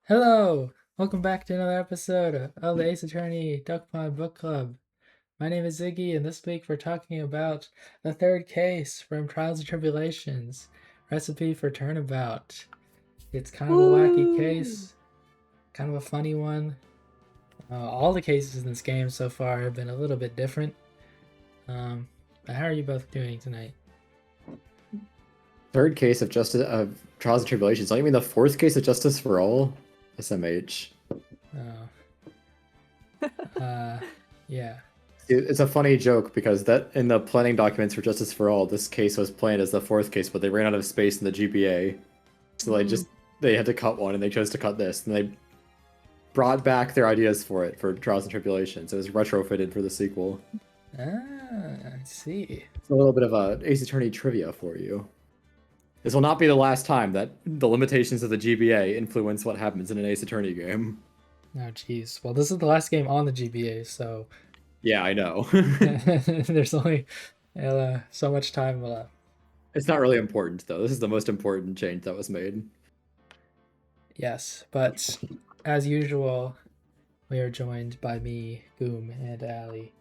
Hello! Welcome back to another episode of the Ace Attorney Duckpond Book Club. My name is Ziggy, and this week we're talking about the third case from Trials and Tribulations, Recipe for Turnabout. It's kind of a wacky Woo! case, kind of a funny one. All the cases in this game so far have been a little bit different. But how are you both doing tonight? Third case of justice of trials and tribulations. Don't you mean the fourth case of justice for all? SMH. Yeah. It's a funny joke because that in the planning documents for Justice for All, this case was planned as the fourth case, but they ran out of space in the GBA, so they had to cut one, and they chose to cut this, and they brought back their ideas for it for Trials and Tribulations. It was retrofitted for the sequel. I see. It's a little bit of a Ace Attorney trivia for you. This will not be the last time that the limitations of the GBA influence what happens in an Ace Attorney game. Oh, jeez. Well, this is the last game on the GBA, so... Yeah, I know. There's only so much time left. It's not really important, though. This is the most important change that was made. Yes, but as usual, we are joined by me, Goomb, and Allie.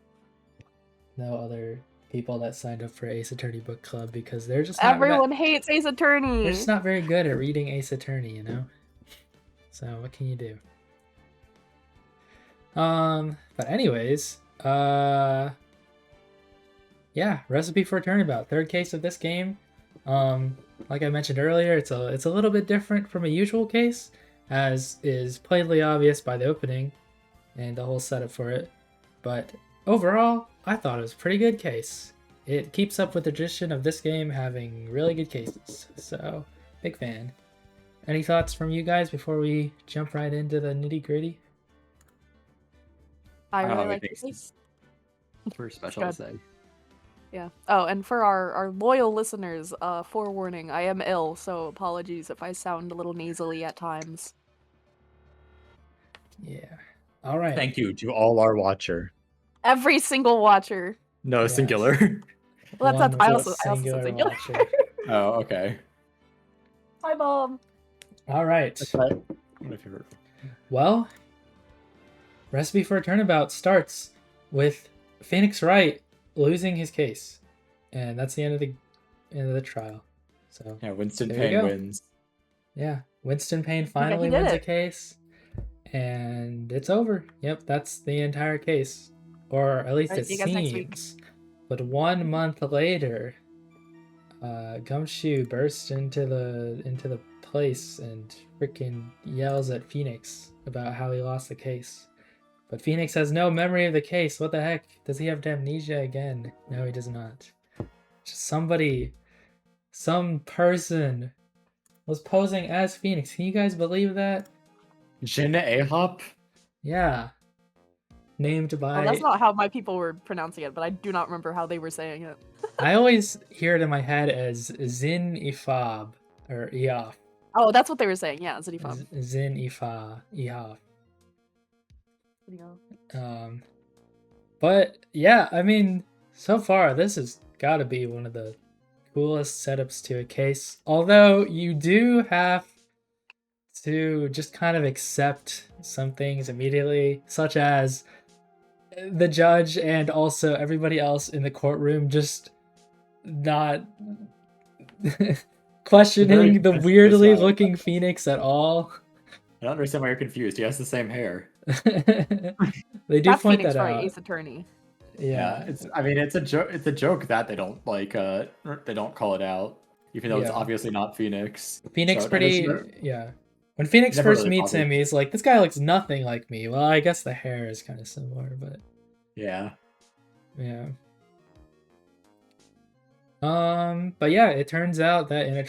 No other people that signed up for Ace Attorney Book Club because they're just Everyone hates Ace Attorney. They're just not very good at reading Ace Attorney, you know? So what can you do? But anyways, yeah, Recipe for Turnabout, third case of this game. Like I mentioned earlier, it's a little bit different from a usual case, as is plainly obvious by the opening and the whole setup for it. But overall, I thought it was a pretty good case. It keeps up with the tradition of this game having really good cases, so big fan. Any thoughts from you guys before we jump right into the nitty-gritty? I really like this. For special to say. Yeah. Oh, and for our loyal listeners, forewarning, I am ill, so apologies if I sound a little nasally at times. Yeah. All right. Thank you to all our watcher. Every single watcher. No, yes. Singular. Well, that's I also said singular. Oh, okay. Hi, Mom. All right. Well, Recipe for a Turnabout starts with Phoenix Wright losing his case, and that's the end of the trial. So yeah, Winston Payne wins. Yeah, Winston Payne finally wins a case, and it's over. Yep, that's the entire case, or at least it seems. But 1 month later, Gumshoe bursts into the place and freaking yells at Phoenix about how he lost the case. But Phoenix has no memory of the case. What the heck? Does he have amnesia again? No, he does not. Just some person was posing as Phoenix. Can you guys believe that? Jin Ahop? Yeah. Named by... Oh, that's not how my people were pronouncing it, but I do not remember how they were saying it. I always hear it in my head as Zin Ifab, or Iaf. Oh, that's what they were saying. Yeah, Zin Ifab. Zin Ihaf. But yeah, I mean, so far this has got to be one of the coolest setups to a case. Although you do have to just kind of accept some things immediately, such as the judge and also everybody else in the courtroom just not questioning the weirdly looking Phoenix at all. I don't understand why you're confused. He has the same hair. They do point that out. Ace Attorney. Yeah, it's a joke. It's a joke that they don't they don't call it out, even though it's obviously not Phoenix. Phoenix yeah. When Phoenix first meets him, he's like, "This guy looks nothing like me." Well, I guess the hair is kind of similar, but yeah. But yeah, it turns out that in a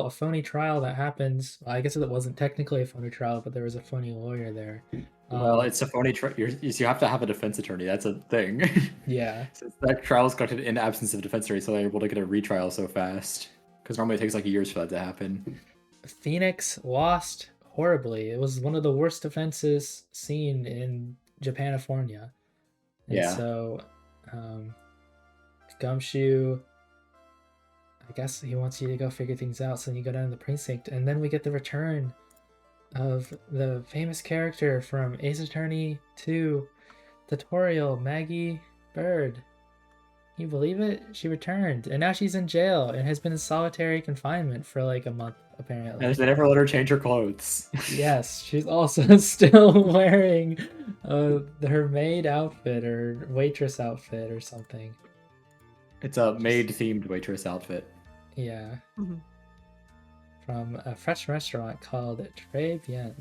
phony trial that happens, well, I guess it wasn't technically a phony trial, but there was a phony lawyer there. Well, it's a phony trial. You have to have a defense attorney. That's a thing. Yeah. Since that trial is conducted in absence of a defense attorney, so they're able to get a retrial so fast. Because normally it takes like years for that to happen. Phoenix lost horribly. It was one of the worst defenses seen in Japanifornia. And so, Gumshoe, I guess he wants you to go figure things out, so you go down to the precinct, and then we get the return of the famous character from Ace Attorney 2 tutorial, Maggie Bird. Can you believe it? She returned, and now she's in jail and has been in solitary confinement for like a month, apparently. And they never let her change her clothes. Yes, she's also still wearing her maid outfit or waitress outfit or something. It's a maid-themed waitress outfit. Yeah. Mm-hmm. From a French restaurant called Très Bien.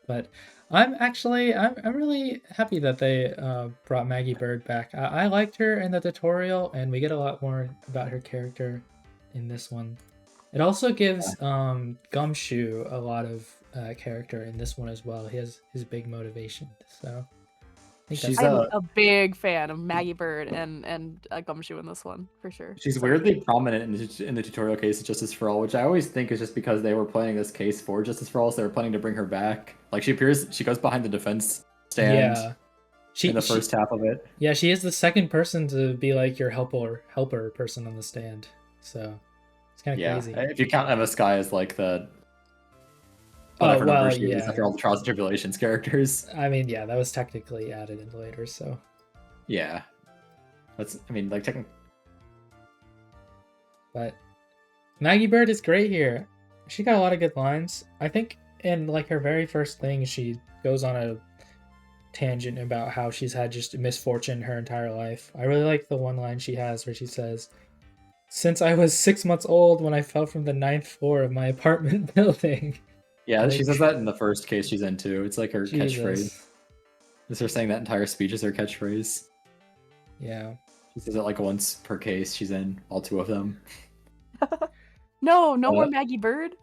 But I'm really happy that they brought Maggie Bird back. I liked her in the tutorial, and we get a lot more about her character in this one. It also gives Gumshoe a lot of character in this one as well. He has his big motivation. So I think I'm a big fan of Maggie Bird and Gumshoe in this one, for sure. She's weirdly prominent in the tutorial case of Justice for All, which I always think is just because they were planning this case for Justice for All, so they were planning to bring her back. Like, she goes behind the defense stand in the first half of it. Yeah, she is the second person to be like your helper person on the stand. So it's kind of crazy. If you count Emma Skye as like the number she is after all the Trials and Tribulations characters. I mean, yeah, that was technically added in later, so. Yeah. Technically. But Maggie Bird is great here. She got a lot of good lines. I think in like her very first thing, she goes on a tangent about how she's had just misfortune her entire life. I really like the one line she has where she says, "Since I was 6 months old when I fell from the 9th floor of my apartment building." Yeah, she says that in the first case she's in too. It's like her catchphrase. Is her saying that entire speech is her catchphrase? Yeah. She says it like once per case. She's in all 2 of them. No more Maggie Bird?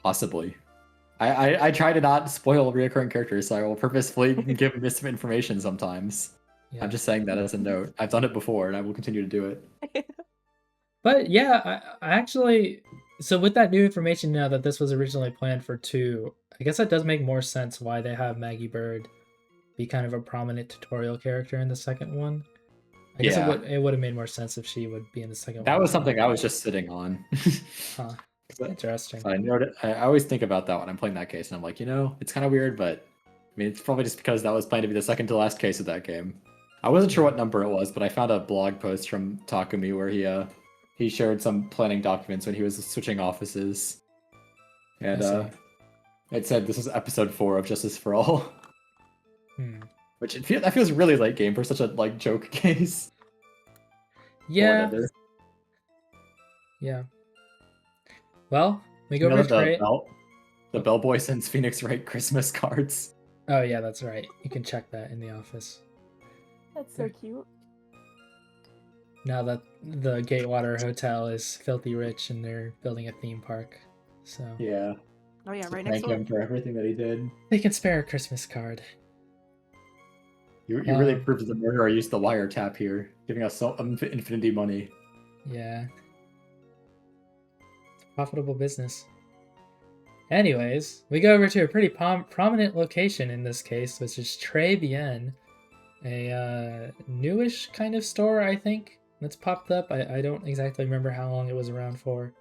Possibly. I try to not spoil reoccurring characters, so I will purposefully give misinformation sometimes. Yeah. I'm just saying that as a note. I've done it before, and I will continue to do it. But yeah, I actually... So with that new information now that this was originally planned for 2, I guess that does make more sense why they have Maggie Bird be kind of a prominent tutorial character in the second one. I guess it would have made more sense if she would be in the second one. That was something I was just sitting on. Huh. Interesting. So I always think about that when I'm playing that case, and I'm like, it's kind of weird, but I mean, it's probably just because that was planned to be the second to last case of that game. I wasn't sure what number it was, but I found a blog post from Takumi where he shared some planning documents when he was switching offices, and it said this was episode 4 of Justice for All, which that feels really late game for such a joke case. Yeah. Yeah. Well, we go over the bellboy sends Phoenix Wright Christmas cards. Oh yeah, that's right. You can check that in the office. That's so cute. Now that the Gatewater Hotel is filthy rich and they're building a theme park, so yeah. Oh yeah, right next door. Thank him for everything that he did. They can spare a Christmas card. You really proved that the murderer used the wiretap here, giving us so infinity money. Yeah. Profitable business. Anyways, we go over to a pretty prominent location in this case, which is Très Bien, a newish kind of store, I think, that's popped up. I don't exactly remember how long it was around for.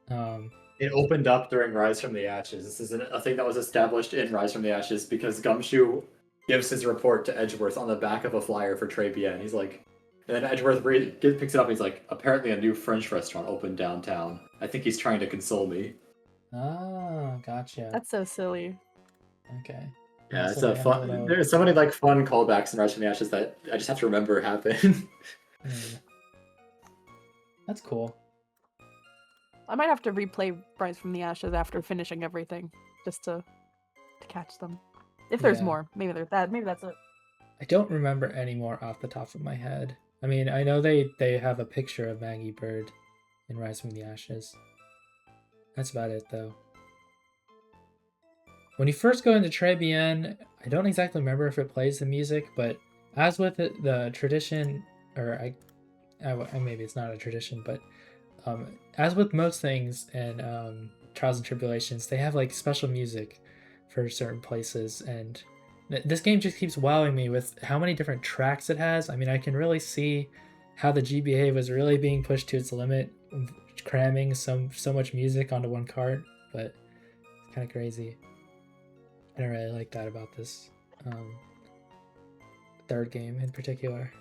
It opened up during Rise from the Ashes. This is a thing that was established in Rise from the Ashes because Gumshoe gives his report to Edgeworth on the back of a flyer for Très Bien. He's like, and then Edgeworth picks it up and he's like, apparently a new French restaurant opened downtown. I think he's trying to console me. Oh, gotcha. That's so silly. Okay. Yeah, it's a fun. There's so many fun callbacks in Rise from the Ashes that I just have to remember happen. That's cool. I might have to replay Rise from the Ashes after finishing everything, just to catch them. If there's more, maybe that's it. I don't remember any more off the top of my head. I mean, I know they have a picture of Maggie Bird in Rise from the Ashes. That's about it, though. When you first go into Très Bien, I don't exactly remember if it plays the music, but as with the tradition, or maybe it's not a tradition, but as with most things in Trials and Tribulations, they have special music for certain places, and this game just keeps wowing me with how many different tracks it has. I mean, I can really see how the GBA was really being pushed to its limit, cramming so much music onto one cart, but it's kind of crazy. I don't really like that about this third game in particular.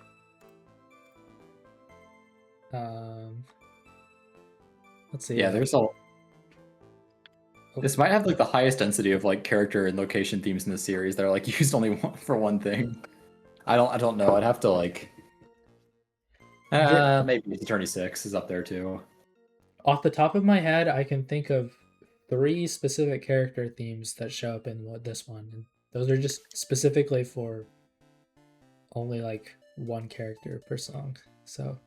Let's see. Yeah, there's a. This might have like the highest density of like character and location themes in the series that are like used only for one thing. I don't know. I'd have to like. Maybe Eternity 6 is up there too. Off the top of my head, I can think of 3 specific character themes that show up in this one. And those are just specifically for only like one character per song. So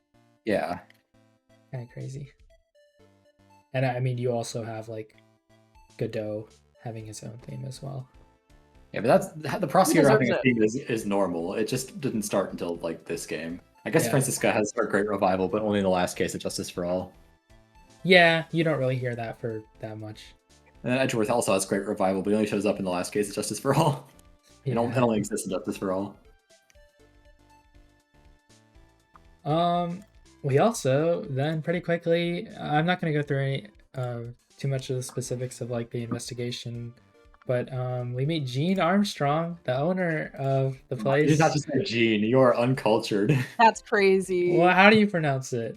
yeah, kind of crazy. And I mean, you also have like Godot having his own theme as well. Yeah, but that's the prosecutor having a theme is normal. It just didn't start until like this game. I guess Francisca has a great revival, but only in the last case of Justice for All. Yeah, you don't really hear that for that much. And then Edgeworth also has great revival, but he only shows up in the last case of Justice for All. It only exists in Justice for All. We also then pretty quickly. I'm not going to go through any too much of the specifics of like the investigation, but we meet Gene Armstrong, the owner of the place. You just have to say Gene. You are uncultured. That's crazy. Well, how do you pronounce it?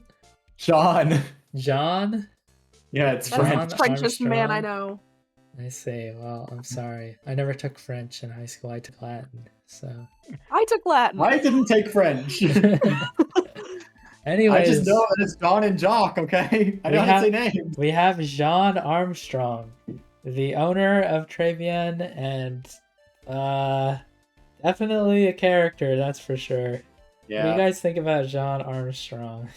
John. John? Yeah, it's That's French. the Frenchest man I know. I see. Well, I'm sorry. I never took French in high school. I took Latin, so. I took Latin. I didn't take French. Anyways, I just know that it's John and Jock, okay? I know how to say names. We have Jean Armstrong, the owner of Trevian, and definitely a character, that's for sure. Yeah. What do you guys think about Jean Armstrong?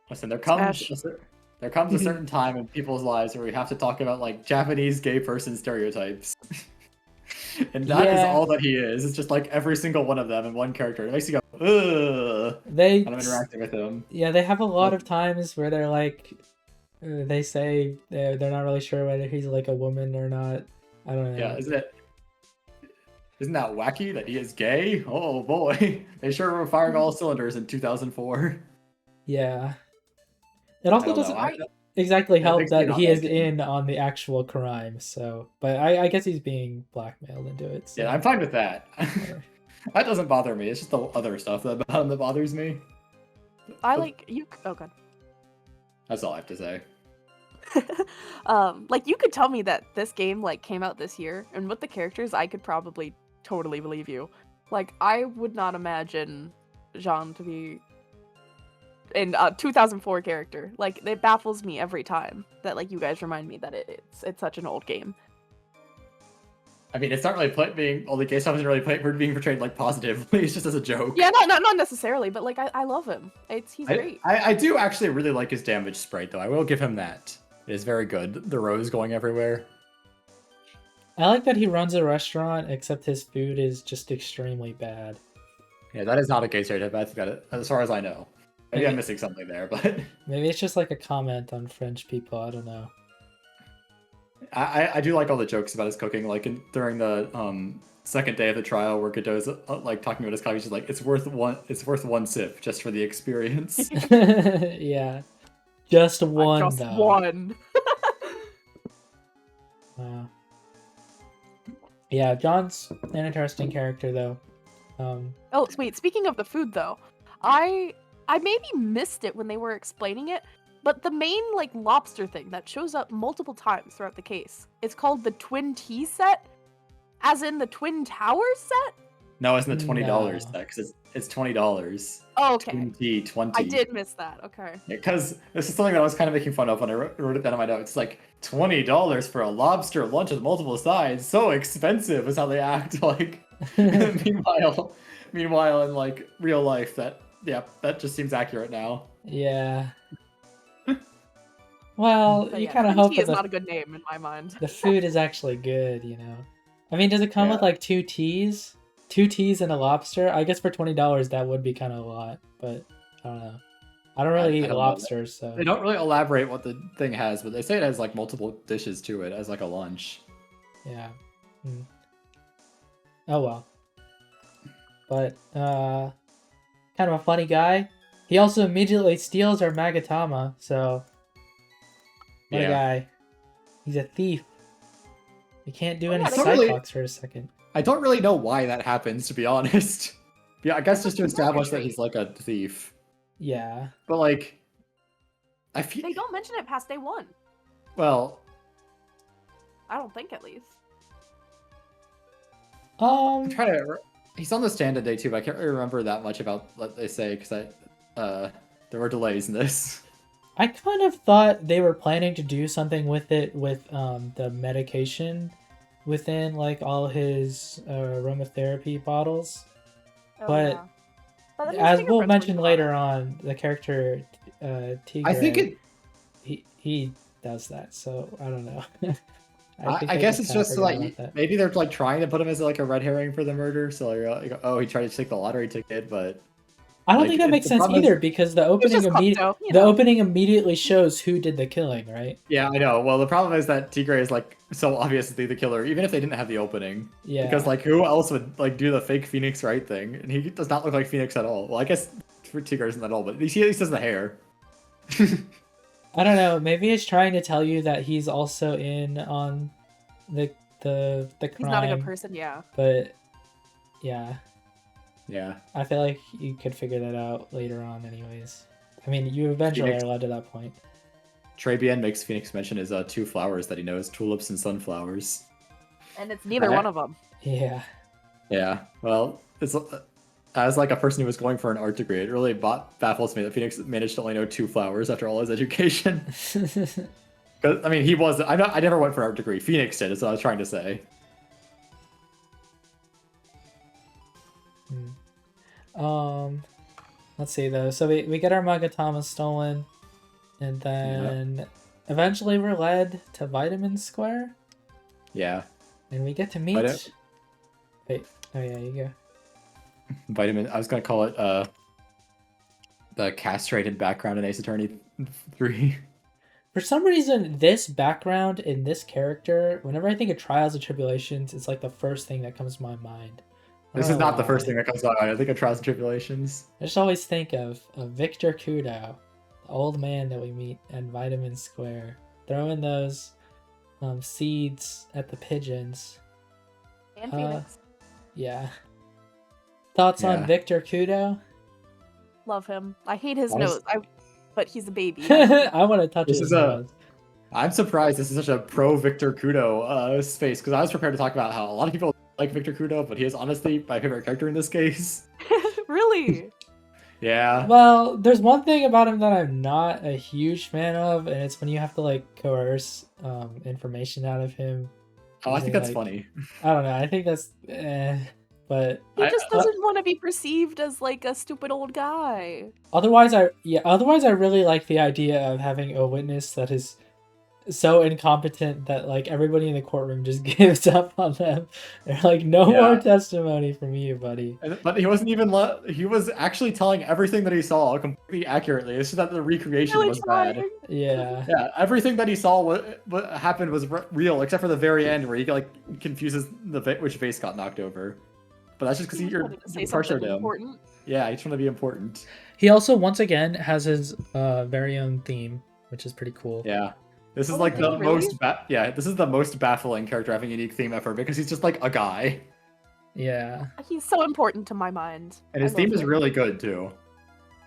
Listen, there comes a certain time in people's lives where we have to talk about like Japanese gay person stereotypes. And that is all that he is. It's just like every single one of them in one character. It makes you go, ugh. When I'm interacting with him. Yeah, they have a lot of times where they're like, they say they're not really sure whether he's like a woman or not. I don't know. Yeah, isn't that wacky that he is gay? Oh boy, they sure were firing all cylinders in 2004. Yeah. It also doesn't exactly help that he is in on the actual crime, so but I guess he's being blackmailed into it. So. Yeah, I'm fine with that. That doesn't bother me. It's just the other stuff about him that bothers me. Oh god. That's all I have to say. Like you could tell me that this game like came out this year, and with the characters, I could probably totally believe you. Like I would not imagine Jean to be in a 2004 character. Like it baffles me every time that like you guys remind me that it's such an old game. I mean, it's not really the case isn't really being portrayed like positively. It's just as a joke. Yeah, not necessarily, but like I love him. He's great. I do actually really like his damage sprite though. I will give him that. It is very good. The rose going everywhere. I like that he runs a restaurant, except his food is just extremely bad. Yeah, that is not a gay stereotype. I think that, as far as I know. Maybe I'm missing something there, but maybe it's just like a comment on French people. I don't know. I do like all the jokes about his cooking. Like during the second day of the trial, where Godot's like talking about his coffee, she's like, "It's worth one sip just for the experience." Yeah, just one. Just though. One. Wow. Yeah, John's an interesting character though. Oh wait, speaking of the food though, I maybe missed it when they were explaining it, but the main like lobster thing that shows up multiple times throughout the case, it's called the Twin T set, as in the Twin Towers set. No, it's in the $20 set because it's $20. Oh, okay. Twin T 20. I did miss that. Okay. Because this is something that I was kind of making fun of when I wrote it down in my notes. It's like $20 for a lobster lunch with multiple sides. So expensive is how they act. Like, meanwhile, in like real life, that just seems accurate now. Yeah. Well, you kind of hope that is not a good name in my mind. The food is actually good, you know. I mean, does it come with like 2 teas? 2 teas and a lobster? I guess for $20 that would be kind of a lot, but I don't know. I don't really eat lobsters, so they don't really elaborate what the thing has, but they say it has like multiple dishes to it as like a lunch. Yeah. Oh well. But kind of a funny guy. He also immediately steals our Magatama, so what a guy. He's a thief. You can't do Oh, any yeah, they really- Cyclops for a second. I don't really know why that happens, to be honest. Yeah, I guess just to establish that he's like a thief. Yeah. But like, I feel They don't mention it past day 1. well. I don't think, at least. I'm trying to. He's on the stand on day 2, but I can't really remember that much about what they say because there were delays in this. I kind of thought they were planning to do something with it with the medication within like all his aromatherapy bottles. Oh, But yeah. But then his as we'll fingerprints mention were later gone. on, the character Tigre, I think it. he does that, so I don't know. I guess it's just forgot about like that. maybe they're like trying to put him as like a red herring for the murder. So like, oh, he tried to take the lottery ticket, but I don't like, think that makes the sense problem is- either because the opening just klepto, you the know. opening immediately shows who did the killing, right? yeah, I know. Well, the problem is that Tigre is like so obviously the killer, even if they didn't have the opening. Yeah. Because like who else would like do the fake Phoenix Wright thing? And he does not look like Phoenix at all. Well, I guess for Tigre isn't at all, but he at least has the hair. I don't know. Maybe he's trying to tell you that he's also in on the crime. He's not a good person, yeah. But yeah, Yeah. I feel like you could figure that out later on, anyways. I mean, you eventually Phoenix- are led to that point. Trebian makes Phoenix mention his 2 flowers that he knows, tulips and sunflowers. And it's neither Yeah. one of them. Yeah. Yeah. Well, it's as like a person who was going for an art degree, it really baffles me that Phoenix managed to only know 2 flowers after all his education. Because I mean, he was. I never went for an art degree. Phoenix did. Is what I was trying to say. Let's see though. So we get our Magatama stolen, and then eventually we're led to Vitamin Square, Yeah. and we get to meet. Wait. Oh yeah, you go. Vitamin. I was gonna call it the castrated background in Ace Attorney 3. For some reason, this background in this character, whenever I think of Trials and Tribulations, it's like the first thing that comes to my mind. I This don't is know not the first why. thing that comes to mind. I think of Trials and Tribulations. I just always think of Victor Kudo, the old man that we meet at Vitamin Square, throwing those seeds at the pigeons. And Phoenix. Yeah. Thoughts on Yeah. Victor Kudo? Love him. I hate his Honest- nose. But he's a baby. I want to touch This his is a- nose. I'm surprised this is such a pro Victor Kudo space because I was prepared to talk about how a lot of people like Victor Kudo, but he is honestly my favorite character in this case. Really? Yeah. Well, there's one thing about him that I'm not a huge fan of, and it's when you have to like coerce information out of him. Oh, I think that's like- funny. I don't know. I think that's, but He I- just doesn't want to be perceived as like a stupid old guy. otherwise, I really like the idea of having a witness that is so incompetent that like everybody in the courtroom just gives up on them. They're like, no more Yeah. testimony from you, buddy. But he wasn't even. He was actually telling everything that he saw completely accurately. It's just that the recreation Really was bad. trying. Yeah. Yeah, everything that he saw what happened was real, except for the very end where he like confuses which vase got knocked over. But that's just because He was you're wanting to say pressured something him. important. Yeah, he's trying to be important. He also once again has his very own theme, which is pretty cool. Yeah, this is Oh, like the really? most. This is the most baffling character having a unique theme ever because he's just like a guy, Yeah. He's so important to my mind. and his I theme love is him. really good too.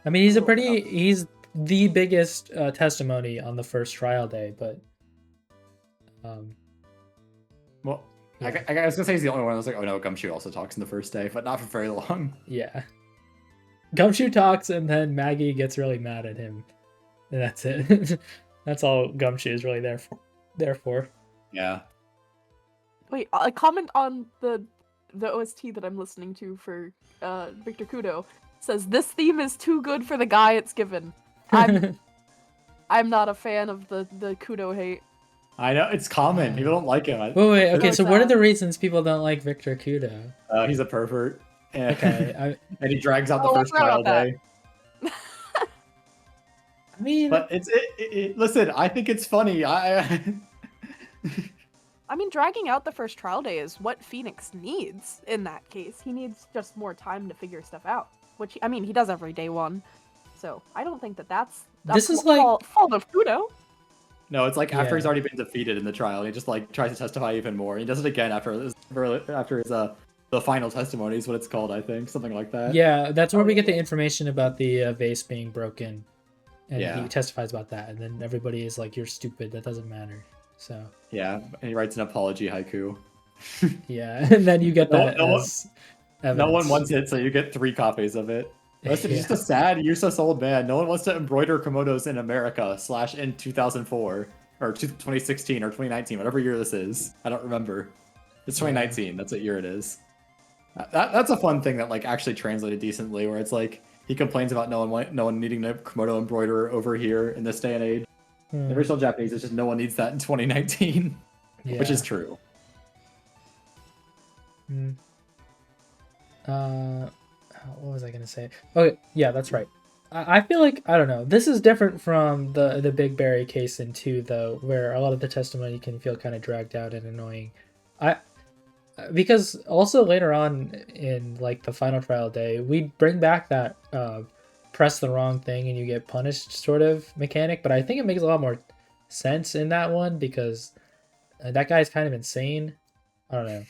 I mean, he's Cool. he's the biggest testimony on the first trial day, but Well, yeah. I was gonna say he's the only one. I was like, oh no, Gumshoe also talks in the first day, but not for very long. Yeah. Gumshoe talks and then Maggie gets really mad at him. And that's it. That's all Gumshoe is really there for. Yeah. Wait, a comment on the OST that I'm listening to for Victor Kudo says this theme is too good for the guy it's given. I'm not a fan of the Kudo hate. I know it's common. People don't like him. Wait, okay, What's so what are that? the reasons people don't like Victor Kudo? He's a pervert. And, Okay, and he drags out the Oh, I first forgot trial about day. I mean, But listen, I think it's funny. I I mean, dragging out the first trial day is what Phoenix needs in that case. He needs just more time to figure stuff out, which, I mean, he does every day one. So I don't think that's This is like- fault of Kudo. No, it's like after he's Yeah. already been defeated in the trial, and he just like tries to testify even more. He does it again after his the final testimony is what it's called, I think, something like that. Yeah, that's where Oh, we get the yeah. information about the vase being broken, and he Yeah. testifies about that, and then everybody is like, "You're stupid. That doesn't matter." So Yeah, and he writes an apology haiku. yeah, and then you get No, that no, as no one evidence. wants it, so you get 3 copies of it. Listen, he's Yeah. just a sad, useless old man. No one wants to embroider komodos in America / in 2004 or 2016 or 2019, whatever year this is. I don't remember. It's 2019. That's what year it is. That's a fun thing that like actually translated decently, where it's like he complains about no one needing to komodo embroider over here in this day and age. The original Japanese is just no one needs that in 2019, which is true. What was I gonna say? Okay, yeah, that's right. I feel like, I don't know. This is different from the Big Berry case in 2, though, where a lot of the testimony can feel kind of dragged out and annoying. Because also later on in like the final trial day, we bring back that press the wrong thing and you get punished sort of mechanic, but I think it makes a lot more sense in that one because that guy's kind of insane. I don't know.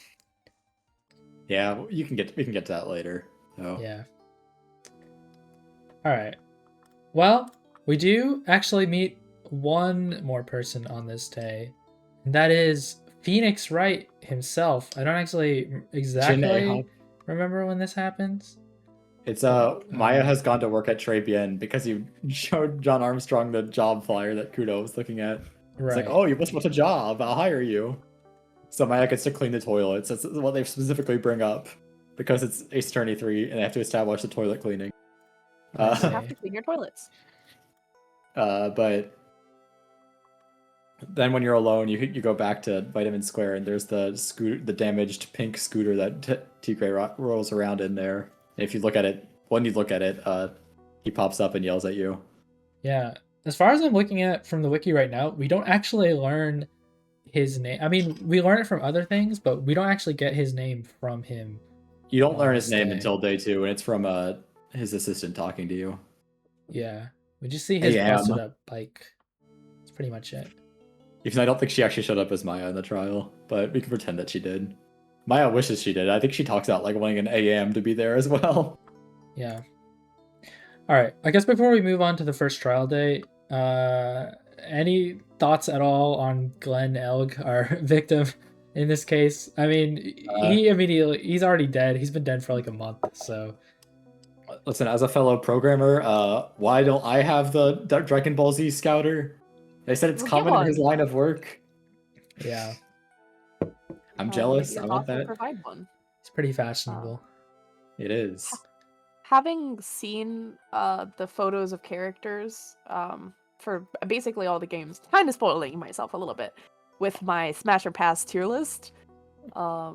Yeah, we can get to that later. So. Yeah. All right. Well, we do actually meet one more person on this day, and that is Phoenix Wright himself. I don't actually exactly remember when this happens. It's Maya has gone to work at Trabian because you showed John Armstrong the job flyer that Kudo was looking at. It's like, oh, you must want a job. I'll hire you. So Maya gets to clean the toilets. That's what they specifically bring up because it's Ace Attorney 3 and they have to establish the toilet cleaning. You have to clean your toilets. But then when you're alone, you go back to Vitamin Square and there's the damaged pink scooter that T-Gray rolls around in there. And if you look at it, when you look at it, he pops up and yells at you. Yeah. As far as I'm looking at from the wiki right now, we don't actually learn his name. I mean, we learn it from other things, but we don't actually get his name from him. You don't learn his name until day 2, and it's from his assistant talking to you. Yeah. We just see his busted up bike. That's pretty much it. Even though I don't think she actually showed up as Maya in the trial, but we can pretend that she did. Maya wishes she did. I think she talks out like wanting an AM to be there as well. Yeah. All right. I guess before we move on to the first trial day, any thoughts at all on Glenn Elg, our victim in this case? I mean, he's already dead. He's been dead for like a month, so. Listen, as a fellow programmer, why don't I have the Dragon Ball Z Scouter? They said it's common in his line of work. Yeah. I'm jealous. I want that. Provide one. It's pretty fashionable. It is. Having seen the photos of characters for basically all the games, kind of spoiling myself a little bit with my Smash or Pass tier list, I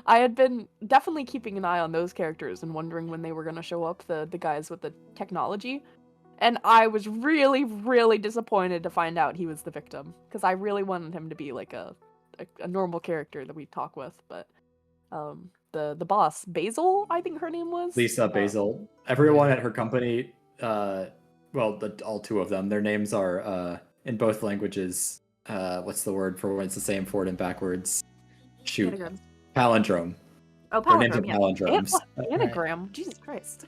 had been definitely keeping an eye on those characters and wondering when they were going to show up, the guys with the technology. And I was really, really disappointed to find out he was the victim, because I really wanted him to be like a normal character that we talk with, but the boss, Basil, I think her name was? Lisa Basil. Everyone at her company, well, all 2 of them, their names are in both languages. What's the word for when it's the same forward and backwards? Shoot. Anagrams. Palindrome. Oh, palindrome. Their names are palindromes. Anagram. Jesus Christ.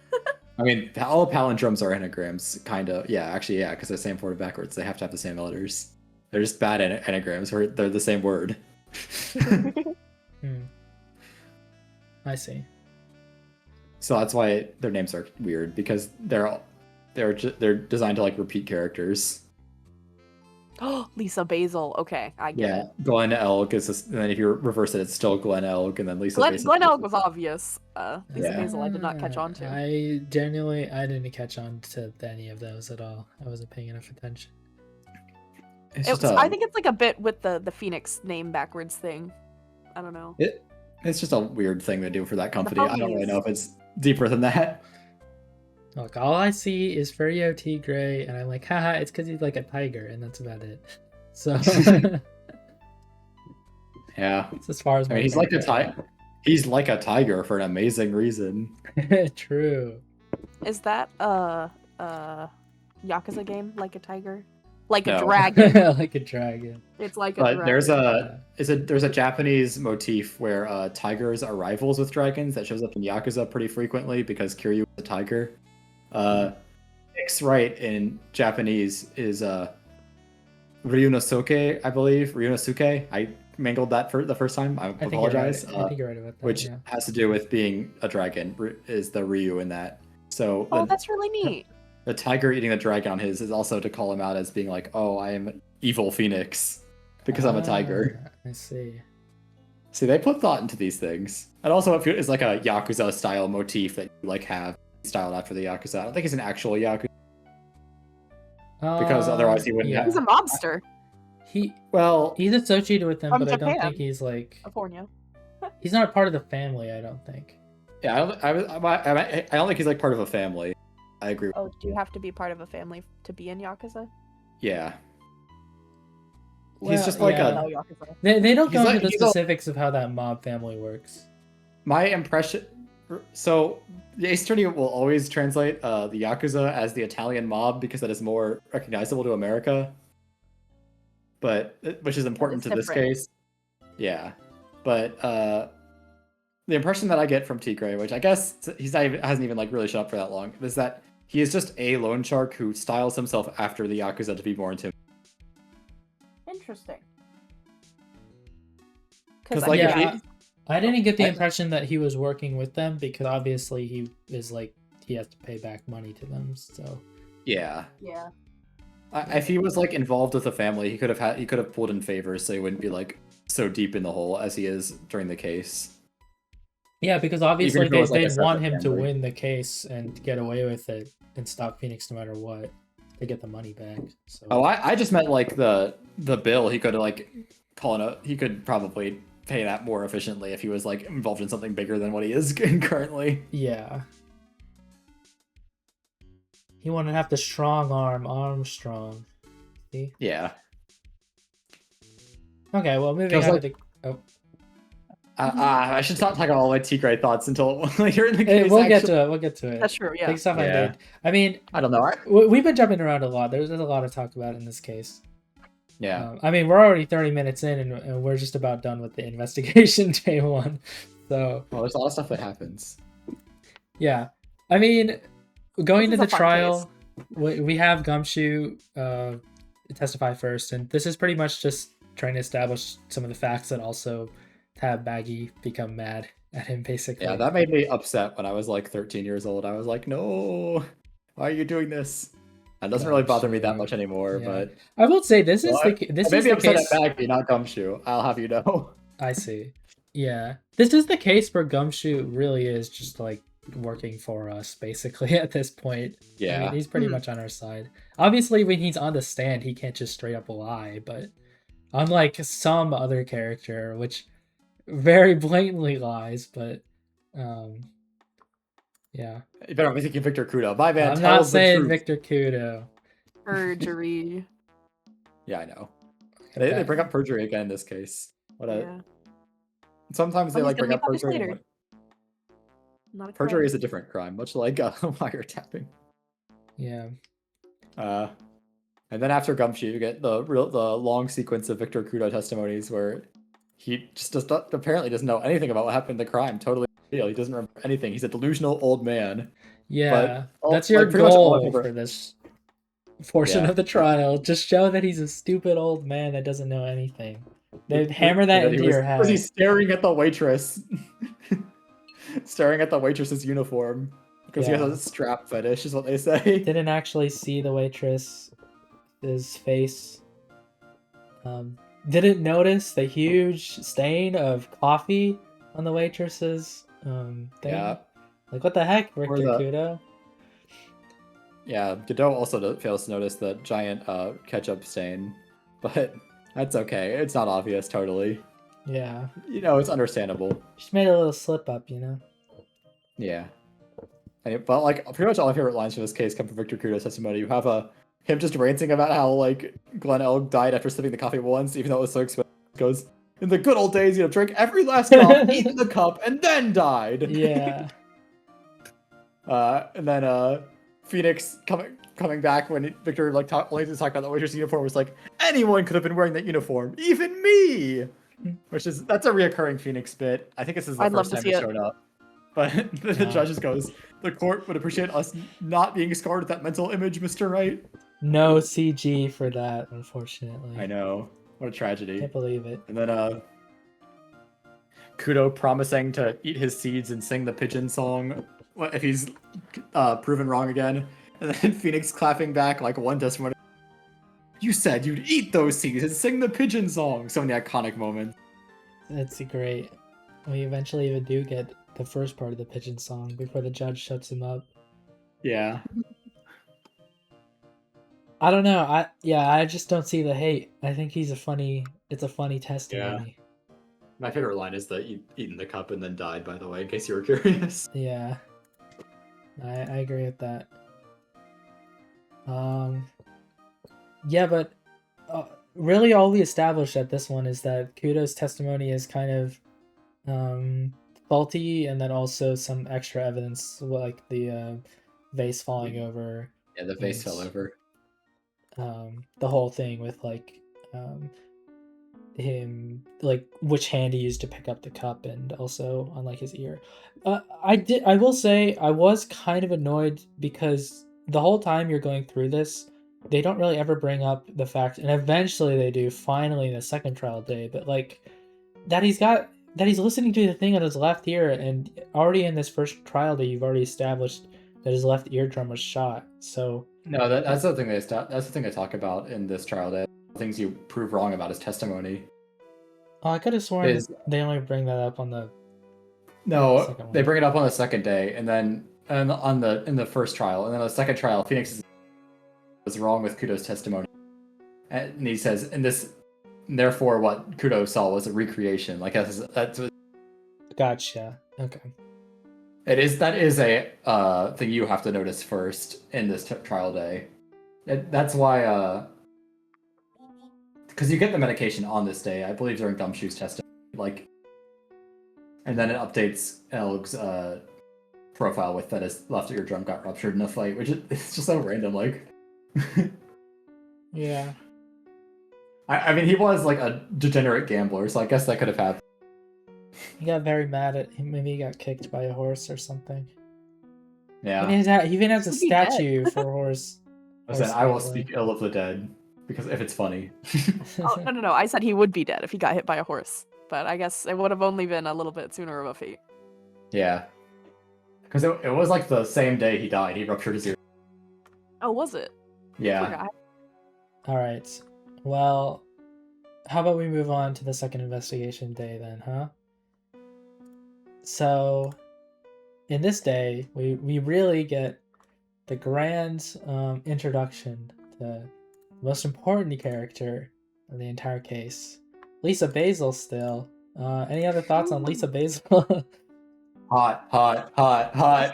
I mean, all palindromes are anagrams, kind of. Yeah, actually, yeah, because they're the same forward and backwards. They have to have the same letters. They're just bad anagrams, or they're the same word. I see. So that's why their names are weird, because they're designed to like repeat characters. Oh, Lisa Basil. Okay, I get it. Glenn Elg is and then if you reverse it, it's still Glenn Elg, and then Lisa Basil. Glenn Elg was obvious. Lisa Basil I did not catch on to. I didn't catch on to any of those at all. I wasn't paying enough attention. I think it's like a bit with the Phoenix name backwards thing. I don't know. It's just a weird thing they do for that company. I don't really know if it's deeper than that. Look, all I see is Furio T. Gray, and I'm like, haha, it's because he's like a tiger, and that's about it. So, yeah. It's as far as he's like a tiger. He's like a tiger for an amazing reason. True. Is that Yakuza game like a tiger? Like a No. dragon. Like a dragon. It's like a But dragon. there's a Japanese motif where tigers are rivals with dragons that shows up in Yakuza pretty frequently because Kiryu is a tiger. Nick's right in Japanese is Ryunosuke, I believe. Ryunosuke. I mangled that for the first time. I apologize. I think you're right about that. Which yeah. has to do with being a dragon, is the Ryu in that. So Oh, that's really neat. the tiger eating the dragon on his is also to call him out as being like, oh, I am evil phoenix because I'm a tiger. I see. See, they put thought into these things. And also it's like a Yakuza style motif that you like have styled after the Yakuza. I don't think he's an actual Yakuza because otherwise he wouldn't have. He's a mobster. He's associated with them, From but I don't Japan. think he's like. California. He's not part of the family. I don't think. Yeah, I don't think he's like part of a family. I agree. Oh, do you have to be part of a family to be in Yakuza? Yeah. Well, He's just like yeah. No, Yakuza. They don't go He's into like- the specifics of how that mob family works. My impression. So the Ace Attorney will always translate the Yakuza as the Italian mob because that is more recognizable to America. But which is important to It's this different. case. Yeah. But the impression that I get from Tigray, which I guess hasn't even like really shut up for that long, is that he is just a loan shark who styles himself after the Yakuza to be more intimidating. Interesting. 'Cause, I like, mean, if yeah, he- I didn't get the I- impression that he was working with them because obviously he is like he has to pay back money to them. So Yeah. yeah. If he was like involved with the family, he could have pulled in favors so he wouldn't be like so deep in the hole as he is during the case. yeah, because obviously if it was, like, a they'd want separate him to family. win the case and get away with it and stop Phoenix no matter what to get the money back. So Oh, I just meant like the bill. He could like he could probably pay that more efficiently if he was like involved in something bigger than what he is currently. yeah. He wanted to have the strong arm strong. See? Yeah. Okay, well moving Feels on like- to the I should stop talking all my Tigray thoughts until later in the Hey, case. we'll get actually. to it. We'll get to it. That's true, yeah. Big stuff I Yeah. did. I mean, I don't know. we've been jumping around a lot. There's a lot to talk about in this case. Yeah. I mean, we're already 30 minutes in, and we're just about done with the investigation day one. So Well, there's a lot of stuff that happens. yeah, I mean, going This to is the a fun trial, we have Gumshoe testify first, and this is pretty much just trying to establish some of the facts and also have Baggy become mad at him, basically. Yeah, that made me upset when I was like 13 years old. I was like, no, why are you doing this? That doesn't really bother me that much anymore, Yeah. but I will say this is Well, this is maybe the upset case. at Baggy, not Gumshoe. I'll have you know. I see. Yeah. This is the case where Gumshoe really is just like working for us basically at this point. I Yeah. mean, he's pretty much on our side. Obviously when he's on the stand, he can't just straight up lie, but unlike some other character which very blatantly lies, but yeah. You better be thinking Victor Kudo. My man I'm tells not the saying truth. Victor Kudo. Perjury. Yeah, I know. They bring up perjury again in this case. Yeah. Sometimes they Well, like he's bring gonna up be punished perjury. later. Not a Perjury crime. is a different crime, much like wiretapping. Yeah. And then after Gumshoe, you get the long sequence of Victor Kudo testimonies where he just apparently doesn't know anything about what happened in the crime. Totally real. He doesn't remember anything. He's a delusional old man. Yeah. all- That's your like, pretty much all I goal remember- for this portion Yeah. of the trial. Just show that he's a stupid old man that doesn't know anything. They He- hammer that he into was- your head. Was he staring at the waitress? Staring at the waitress's uniform because he Yeah. has a strap fetish, is what they say. Didn't actually see the waitress's face. Didn't notice the huge stain of coffee on the waitress's thing. Yeah. Like what the heck, Victor the- Kudo? Yeah, Godot also fails to notice the giant ketchup stain, but that's okay. It's not obvious totally. Yeah. You know, it's understandable. Just made a little slip up, you know? Yeah. But like pretty much all my favorite lines from this case come from Victor Kudo's testimony. You have him just ranting about how like Glenn Elg died after sipping the coffee once, even though it was so expensive. He goes, in the good old days, drank every last drop, eaten the cup, and then died. Yeah. And then Phoenix coming back when Victor like only to talk about the Wizards uniform was like, anyone could have been wearing that uniform, even me. That's a reoccurring Phoenix bit. I think this is the I'd love first to time see it it. showed up. But the Yeah. judges goes, the court would appreciate us not being scarred with that mental image, Mr. Wright. No CG for that, unfortunately. I know. What a tragedy. Can't believe it. And then Kudo promising to eat his seeds and sing the pigeon song if he's proven wrong again. And then Phoenix clapping back like one testimony. You said you'd eat those seeds and sing the pigeon song. So many iconic moments. It's great. We eventually even do get the first part of the pigeon song before the judge shuts him up. Yeah. I don't know. I just don't see the hate. I think it's a funny testimony. My favorite line is the eating the cup and then died, by the way, in case you were curious. Yeah. I agree with that. Yeah, but really all we established at this one is that Kudo's testimony is kind of faulty, and then also some extra evidence like the vase falling over. Yeah, the vase fell over. The whole thing with like him, like which hand he used to pick up the cup, and also on like his ear. I will say I was kind of annoyed because the whole time you're going through this, they don't really ever bring up the fact, and eventually they do finally in the second trial day, but like that he's listening to the thing on his left ear, and already in this first trial day you've already established that his left eardrum was shot. So no, that's the thing that's the thing they talk about in this trial day. Things you prove wrong about his testimony. I could have sworn they only bring that up on the they bring it up on the second day, and then in the first trial, and then the second trial, Phoenix was wrong with Kudo's testimony, and he says, therefore what Kudo saw was a recreation. Like that's Gotcha. Okay. that is a thing you have to notice first in this trial day. That's why because you get the medication on this day, I believe, during Gumshoe's testimony, like, and then it updates Elg's profile with that his left eardrum got ruptured in a fight, which is just so random, like. Yeah. I mean, he was like a degenerate gambler, so I guess that could have happened. He got very mad at him. Maybe he got kicked by a horse or something. Yeah. He even has a statue for a horse. I said, I will speak ill of the dead, because if it's funny. Oh, no. I said he would be dead if he got hit by a horse. But I guess it would have only been a little bit sooner of a fate. Yeah. Because it was like the same day he died, he ruptured his ear. Oh, was it? Yeah. Alright. Well, how about we move on to the second investigation day then, huh? So, in this day, we really get the grand introduction to the most important character of the entire case, Lisa Basil. Still, any other thoughts on Lisa Basil? Hot.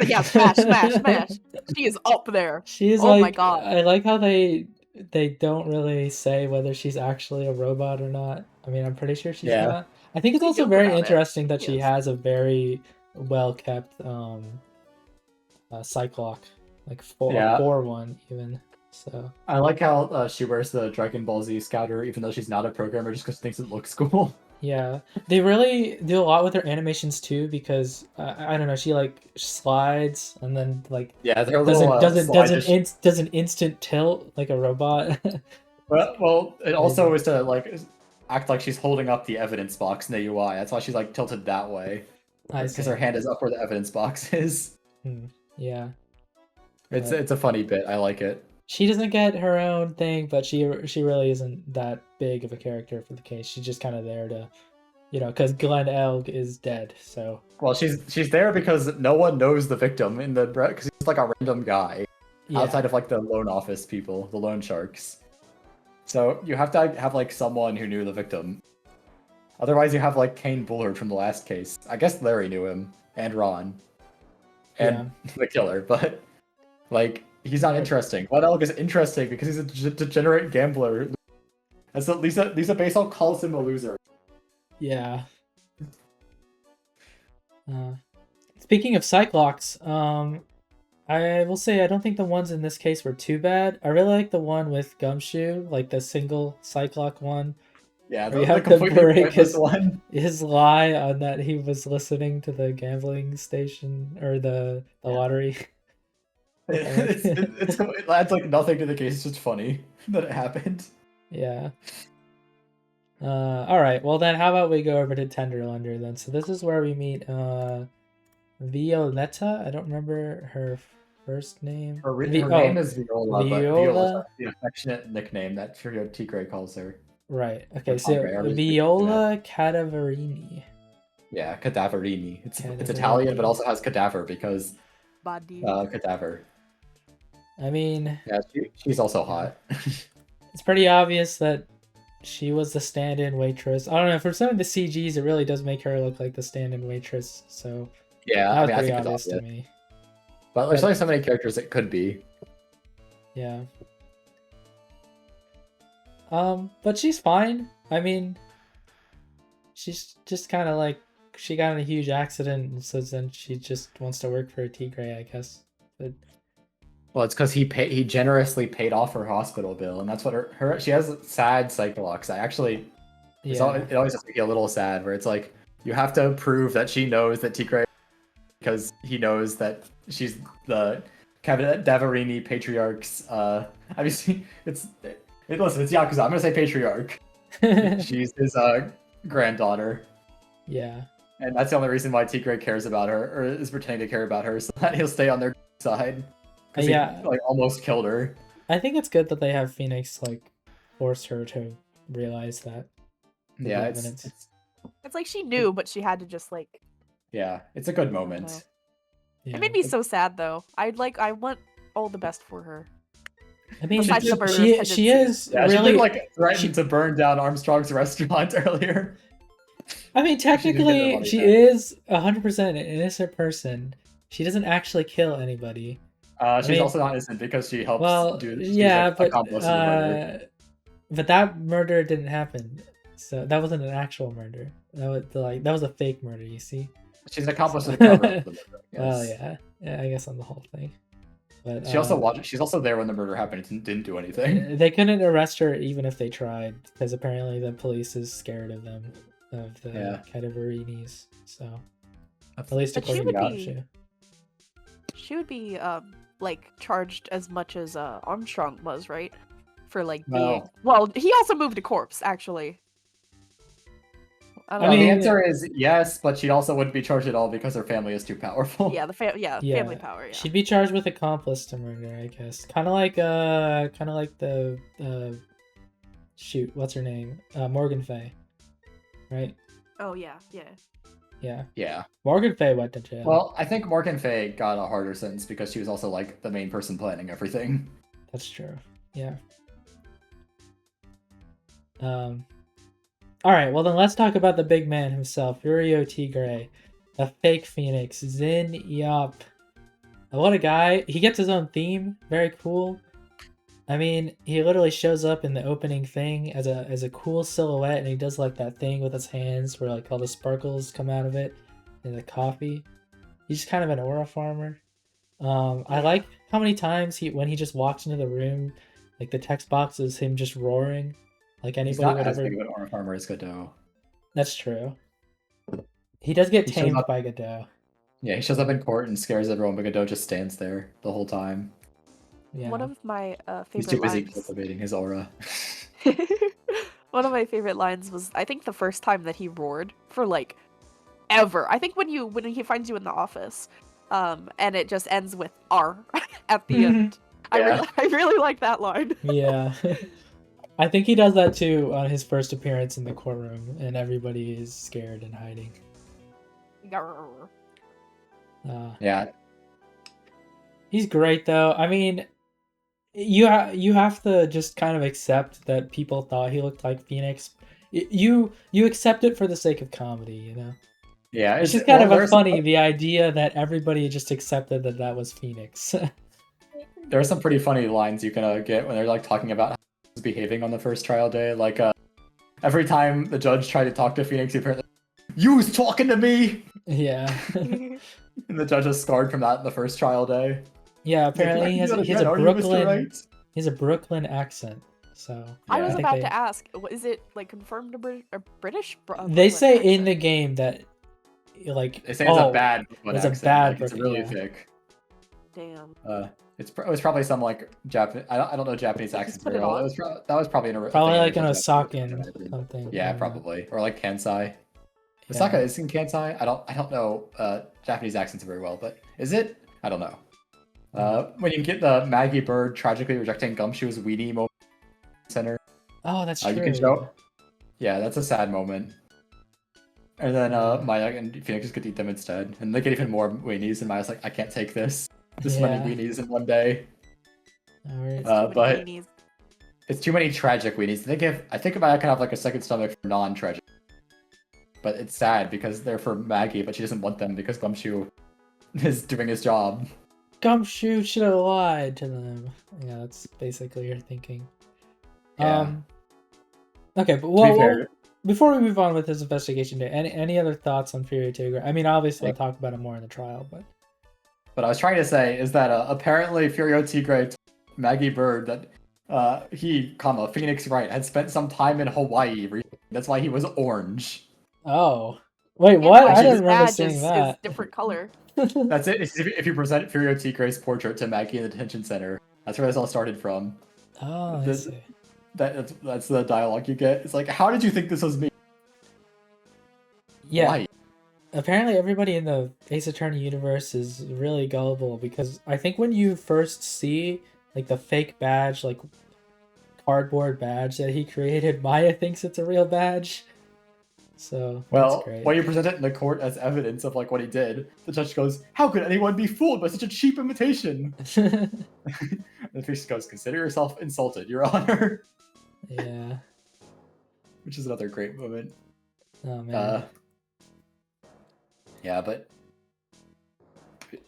Yeah, smash. She is up there. She's oh my god. I like how they don't really say whether she's actually a robot or not. I mean, I'm pretty sure she's not. I think it's also very interesting that she has a very well kept Cyclock, like 4-1 even. So I like how she wears the Dragon Ball Z Scouter, even though she's not a programmer, just because she thinks it looks cool. Yeah, they really do a lot with her animations too, because I don't know, she like slides and then like does an instant tilt like a robot. well, it also is to like act like she's holding up the evidence box in the UI. That's why she's like tilted that way, because her hand is up where the evidence box is. Yeah, it's a funny bit. I like it. She doesn't get her own thing, but she really isn't that big of a character for the case. She's just kind of there to, because Glenn Elg is dead. So well, she's there because no one knows the victim because he's like a random guy outside of like the loan office people, the loan sharks. So you have to have like someone who knew the victim. Otherwise, you have like Kane Bullard from the last case. I guess Larry knew him, and Ron, and the killer, but like. He's not interesting. Glenn Elg is interesting because he's a degenerate gambler. That's what Lisa Basil calls him a loser. Yeah. Speaking of Cyclops, I will say I don't think the ones in this case were too bad. I really like the one with Gumshoe, like the single Cyclock one. Yeah, Where you the have to completely break pointless one. his lie on that he was listening to the gambling station or the Yeah. lottery. It adds like nothing to the case. It's just funny that it happened. Yeah. All right. Well, then how about we go over to Tenderlunder then? So this is where we meet Violetta. I don't remember her first name. Her name is Viola, but Viola. Viola's the affectionate nickname that Trio Tigre calls her. Right. Okay. Or So Tigre, however you speak Viola Cadaverini. Yeah, Cadaverini. It's Cadaverini. Italian, but also has cadaver because Body. cadaver. I mean, Yeah, she's also hot. it's pretty obvious that she was the stand-in waitress. I don't know. For some of the CGs, it really does make her look like the stand-in waitress. So Yeah, that was I pretty think it's obvious to obvious. me. But there's only so many characters it could be. Yeah. But she's fine. I mean, she's just kind of like she got in a huge accident, and so then she just wants to work for a Tigre, I guess. But Well, it's because he generously paid off her hospital bill, and that's what her she has sad cyclocks. I actually it always has to be a little sad where it's like you have to prove that she knows that Tigre because he knows that she's the Davarini patriarch's obviously listen, it's Yakuza. I'm gonna say patriarch. She's his granddaughter. Yeah. And that's the only reason why Tigre cares about her, or is pretending to care about her, so that he'll stay on their side. Because he like almost killed her. I think it's good that they have Phoenix like force her to realize that. Yeah, it's like she knew, but she had to just like. Yeah, it's a good moment. Yeah. It made me so sad though. I want all the best for her. I mean, Besides the murderous she tendency. is Yeah, really she did like threaten to burn down Armstrong's restaurant earlier. I mean, technically, she is 100% an innocent person. She doesn't actually kill anybody. She's also not innocent because she helps do. Yeah, like, but that murder didn't happen. So that wasn't an actual murder. That was a fake murder. You see. She's an accomplice to the cover of the murder. Well, yeah, I guess on the whole thing. But she's also there when the murder happened and didn't do anything. They couldn't arrest her even if they tried because apparently the police is scared of them, of the Cadaverinis. So at least according to Gumshoe. She would be like charged as much as Armstrong was, right? For like being well, he also moved a corpse actually. I mean, the answer is yes, but she also wouldn't be charged at all because her family is too powerful. Yeah, family power. Yeah. She'd be charged with accomplice to murder, I guess. Kind of like the shoot, what's her name? Morgan Fay, right? Oh yeah. Morgan Fay went to jail. Well, I think Morgan Fay got a harder sentence because she was also like the main person planning everything. That's true. Yeah. All right, well then let's talk about the big man himself, Furio Tigre, the fake Phoenix, Zin Yop. What a guy. He gets his own theme, very cool. I mean, he literally shows up in the opening thing as a cool silhouette, and he does like that thing with his hands where like all the sparkles come out of it, and the coffee. He's just kind of an aura farmer. I like how many times when he just walks into the room, like the text box is him just roaring. Like anybody He's not as big of an aura farmer as Godot. That's true. He does get tamed by Godot. Yeah, he shows up in court and scares everyone, but Godot just stands there the whole time. Yeah. One of my favorite He's too busy lines... cultivating his aura. One of my favorite lines was, I think, the first time that he roared for like ever. I think when he finds you in the office, and it just ends with R at the end. Yeah. I really like that line. Yeah. I think he does that too on his first appearance in the courtroom, and everybody is scared and hiding. Yeah. He's great though. I mean, you have to just kind of accept that people thought he looked like Phoenix. You accept it for the sake of comedy, you know. Yeah, it's just kind of funny the idea that everybody just accepted that was Phoenix. There are some pretty funny lines you can get when they're like talking about how he was behaving on the first trial day. Like every time the judge tried to talk to Phoenix, he apparently, "You was talking to me." Yeah. And the judge is scarred from that the first trial day. Yeah, He's like, "Can I apparently he do has that he has again? a Are you Mr. Brooklyn Right?" he has a Brooklyn accent. So I Yeah. was I think about they to ask, is it like confirmed a British they Brooklyn say in the accent? game that like They say it's a oh bad Brooklyn it's a accent. bad Like it's Brooklyn really yeah. thick. Damn. It was probably some like Japan. I don't know Japanese Just accents put very it well. on? That was probably a Probably thing in like an original Japanese, in my Osakan opinion. something. Yeah, I don't know. probably, or like Kansai. Yeah. Osaka is in Kansai. I don't know Japanese accents very well, but is it? I don't know. When you get the Maggie Bird tragically rejecting Gumshoe's weenie moment center, Oh, that's true. you can show. Yeah, that's a sad moment. And then Maya and Phoenix just get to eat them instead, and they get even more weenies. And Maya's like, I can't take this many Yeah. weenies in one day. All right. Too many But weenies. it's too many tragic weenies. I think Maya can have like a second stomach for non-tragic. But it's sad because they're for Maggie, but she doesn't want them because Gumshoe is doing his job. Gumshoe should have lied to them. Yeah, that's basically your thinking. Yeah. Okay, but To be fair, before we move on with this investigation day, any other thoughts on Fury Tigre? I mean, obviously, I'll talk about it more in the trial, but I was trying to say is that apparently Furio Tigre told Maggie Bird that he, Phoenix Wright, had spent some time in Hawaii. That's why he was orange. oh, wait, And what? why I his didn't remember badge seeing is that. different color. That's it. If you present Furio Tigre's portrait to Maggie in the detention center, that's where this all started from. Oh, I see. That's the dialogue you get. It's like, how did you think this was me? Yeah. Why? Apparently, everybody in the Ace Attorney universe is really gullible because I think when you first see like the fake badge, like cardboard badge that he created, Maya thinks it's a real badge. So that's Well, great. when you present it in the court as evidence of like what he did, the judge goes, "How could anyone be fooled by such a cheap imitation?" And the priest goes, "Consider yourself insulted, Your Honor." Yeah. Which is another great moment. Oh man. Yeah, but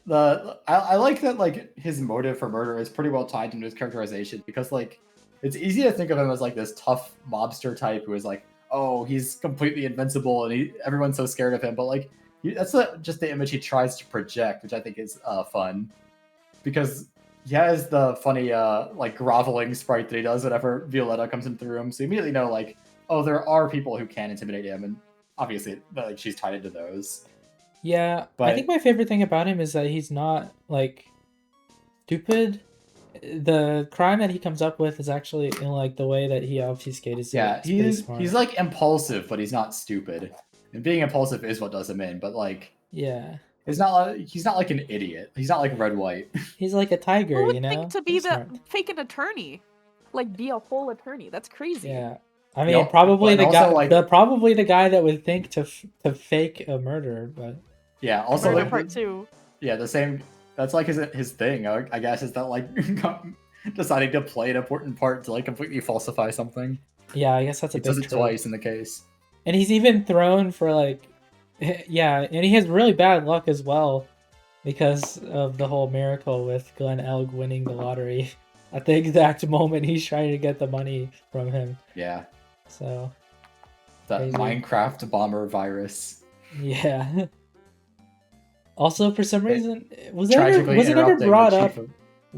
I like that like his motive for murder is pretty well tied into his characterization because like it's easy to think of him as like this tough mobster type who is like, oh, he's completely invincible and everyone's so scared of him, but like that's just the image he tries to project, which I think is fun because he has the funny like groveling sprite that he does whenever Violetta comes into the room, so you immediately know like, oh, there are people who can intimidate him, and obviously like she's tied into those. Yeah, But I think my favorite thing about him is that he's not like stupid. The crime that he comes up with is actually in like the way that he obfuscates yeah, it. He's he's like impulsive, but he's not stupid. And being impulsive is what does him in. But like, yeah, he's not like an idiot. He's not like Red White. he's like a tiger, Who would you know. think to be He's the smart. fake an attorney? Like be a whole attorney. That's crazy. Yeah, I mean Yep, probably but the also, guy, like- probably the guy that would think to fake a murder, but Yeah, also Murder like part 2. yeah, the same. That's like his thing. I guess is that like deciding to play an important part to like completely falsify something. yeah, I guess that's a He big does it trope. twice in the case. And he's even thrown for like, yeah, and he has really bad luck as well because of the whole miracle with Glenn Elg winning the lottery at the exact moment he's trying to get the money from him. Yeah, So, that crazy. Minecraft bomber virus. Yeah. Also, for some reason, was Tragically it ever interrupting the brought chief up of-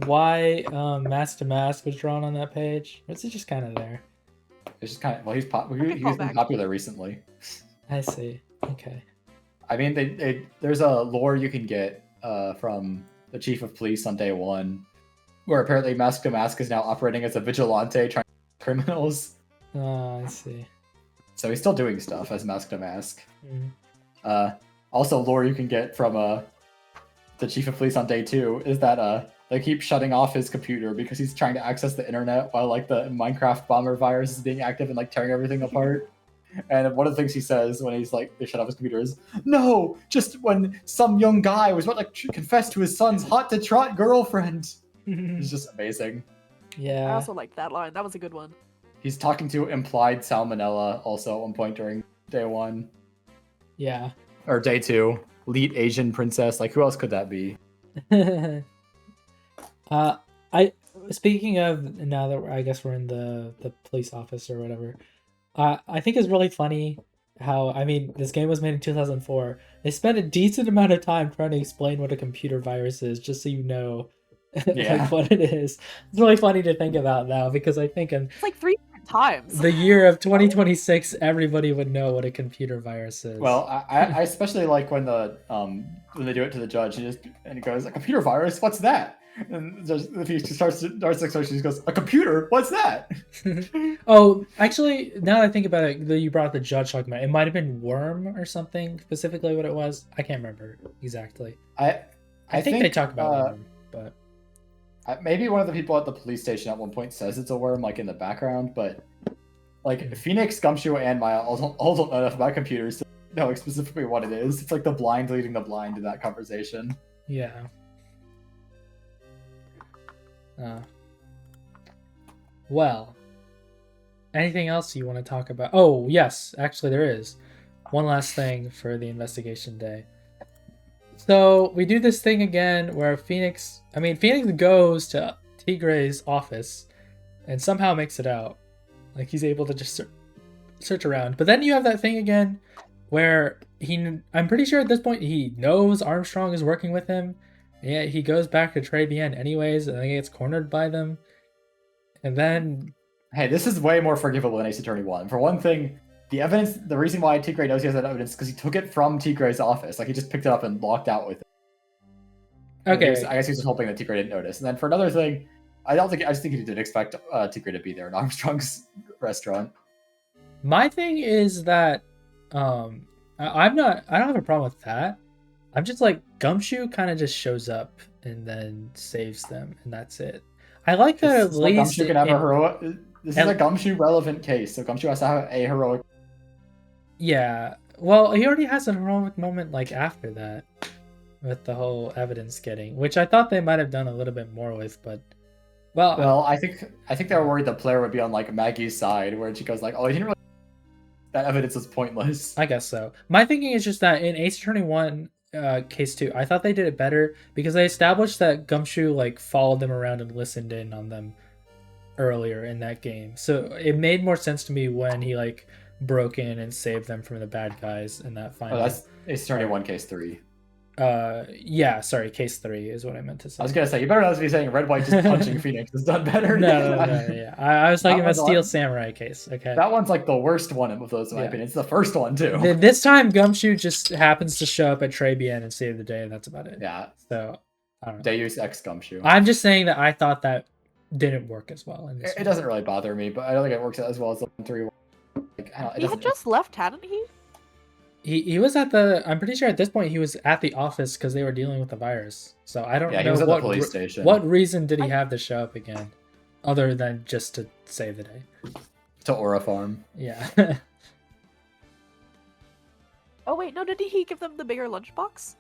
why Mask to Mask was drawn on that page? Or is it just kind of there? It's just kind of he's been callback. popular recently. I see. Okay. I mean, there's a lore you can get from the chief of police on day one, where apparently Mask to Mask is now operating as a vigilante trying to catch criminals. Oh, I see. So he's still doing stuff as Mask to Mask. Mm. Also, lore you can get from the chief of police on day two is that they keep shutting off his computer because he's trying to access the internet while like the Minecraft bomber virus is being active and like tearing everything apart. And one of the things he says when he's like, they shut off his computer is, "No, just when some young guy was about to confess to his son's hot-to-trot girlfriend." It's just amazing. I Yeah. also liked that line. That was a good one. He's talking to implied salmonella also at one point during day one. Yeah. Or day two. Elite Asian princess. Like, who else could that be? I speaking of now that I guess we're in the police office or whatever. I think it's really funny how, I mean, this game was made in 2004. They spent a decent amount of time trying to explain what a computer virus is, just so you know Yeah. like what it is. It's really funny to think about now because I think in It's like 3 different times. the year of 2026, everybody would know what a computer virus is. Well, I especially like when they do it to the judge and he goes, a computer virus, what's that? And if he starts the question, he goes, a computer, what's that? Oh, actually, now that I think about it, you brought the judge talking about it. It might have been worm or something. Specifically, what it was, I can't remember exactly. I think they talk about worm, but maybe one of the people at the police station at one point says it's a worm, like in the background. But like Phoenix, Gumshoe, and Maya all don't know enough about computers to know specifically what it is. It's like the blind leading the blind in that conversation. Yeah. Well, anything else you want to talk about? Oh, yes, actually there is. One last thing for the investigation day. So we do this thing again where Phoenix goes to Tigre's office and somehow makes it out. Like he's able to just search around. But then you have that thing again where I'm pretty sure at this point he knows Armstrong is working with him. Yeah, he goes back to Trey Bien anyways, and then he gets cornered by them. And then... Hey, this is way more forgivable than Ace Attorney 1. For one thing, the reason why Tigre knows he has that evidence is because he took it from Tigre's office. Like, he just picked it up and walked out with it. Okay. I guess he was just hoping that Tigre didn't notice. And then for another thing, I just think he didn't expect Tigre to be there in Armstrong's restaurant. My thing is that I don't have a problem with that. I'm just like, Gumshoe kind of just shows up and then saves them, and that's it. I like that at least Gumshoe can have a heroic. This is a Gumshoe relevant case, so Gumshoe has to have a heroic. Yeah, well, he already has a heroic moment like after that, with the whole evidence getting, which I thought they might have done a little bit more with, but well, I think they were worried the player would be on like Maggie's side, where she goes like, "Oh, he didn't really." That evidence is pointless. I guess so. My thinking is just that in Ace Attorney 1. Case 2, I thought they did it better because they established that Gumshoe like followed them around and listened in on them earlier in that game, so it made more sense to me when he like broke in and saved them from the bad guys in that final. Oh, that's Ace Attorney 1 case 3. Yeah, sorry, case 3 is what I meant to say. I was gonna say you better not be saying Red White just punching Phoenix is done better. No, yeah. I was talking about Steel Samurai case. Okay, that one's like the worst one of those in my opinion. It's the first one too. This time Gumshoe just happens to show up at Trey Bien and save the day, and that's about it. Yeah. So I don't know. Deus Ex Gumshoe. I'm just saying that I thought that didn't work as well. It doesn't really bother me, but I don't think it works as well as the 1-3. Like, he had just left, hadn't he? He was at the. I'm pretty sure at this point he was at the office because they were dealing with the virus. So I don't know he was at the police station. What reason did he have to show up again, other than just to save the day? To Aura Farm. Yeah. Oh wait, no, did he give them the bigger lunchbox?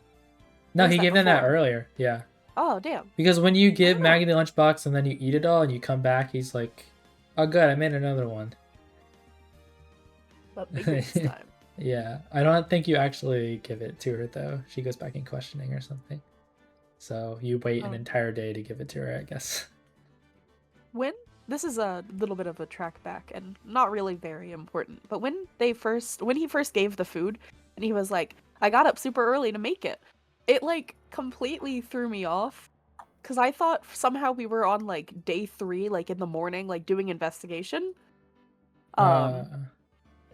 No, he gave them that earlier. Yeah. Oh damn. Because when you give Maggie the lunchbox and then you eat it all and you come back, he's like, "Oh good, I made another one." But maybe this time. Yeah, I don't think you actually give it to her though. She goes back in questioning or something. So you wait an entire day to give it to her, I guess. This is a little bit of a track back and not really very important, but when he first gave the food and he was like, "I got up super early to make it," it like completely threw me off because I thought somehow we were on like day 3, like in the morning, like doing investigation.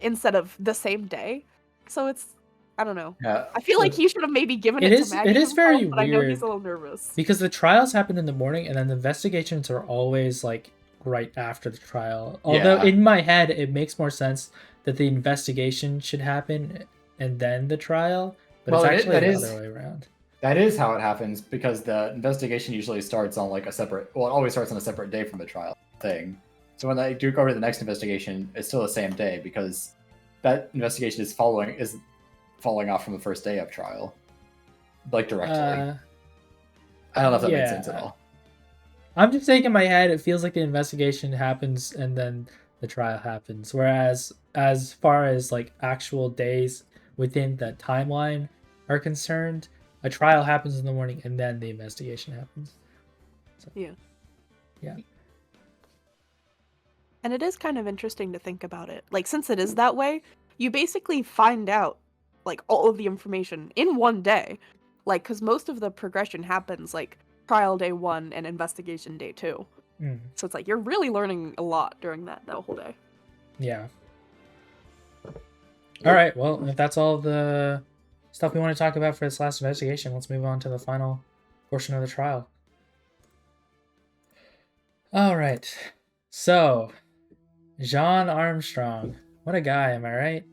Instead of the same day. So it's, I don't know. Yeah. I feel like he should have maybe given it to Maggie. It is very but weird. I know he's a little nervous. Because the trials happen in the morning and then the investigations are always like right after the trial. Although in my head, it makes more sense that the investigation should happen and then the trial. But it's actually the other way around. That is how it happens because the investigation usually starts on like it always starts on a separate day from the trial thing. So when they do go to the next investigation, it's still the same day because that investigation is falling off from the first day of trial, like directly. I don't know if that makes sense at all. I'm just saying in my head, it feels like the investigation happens and then the trial happens. Whereas as far as like actual days within that timeline are concerned, a trial happens in the morning and then the investigation happens. So, yeah. And it is kind of interesting to think about it. Like, since it is that way, you basically find out, like, all of the information in one day. Like, because most of the progression happens, like, trial day 1 and investigation day 2. Mm, So it's like you're really learning a lot during that whole day. yeah. All right. Well, if that's all the stuff we want to talk about for this last investigation, let's move on to the final portion of the trial. All right. So, John Armstrong. What a guy, am I right?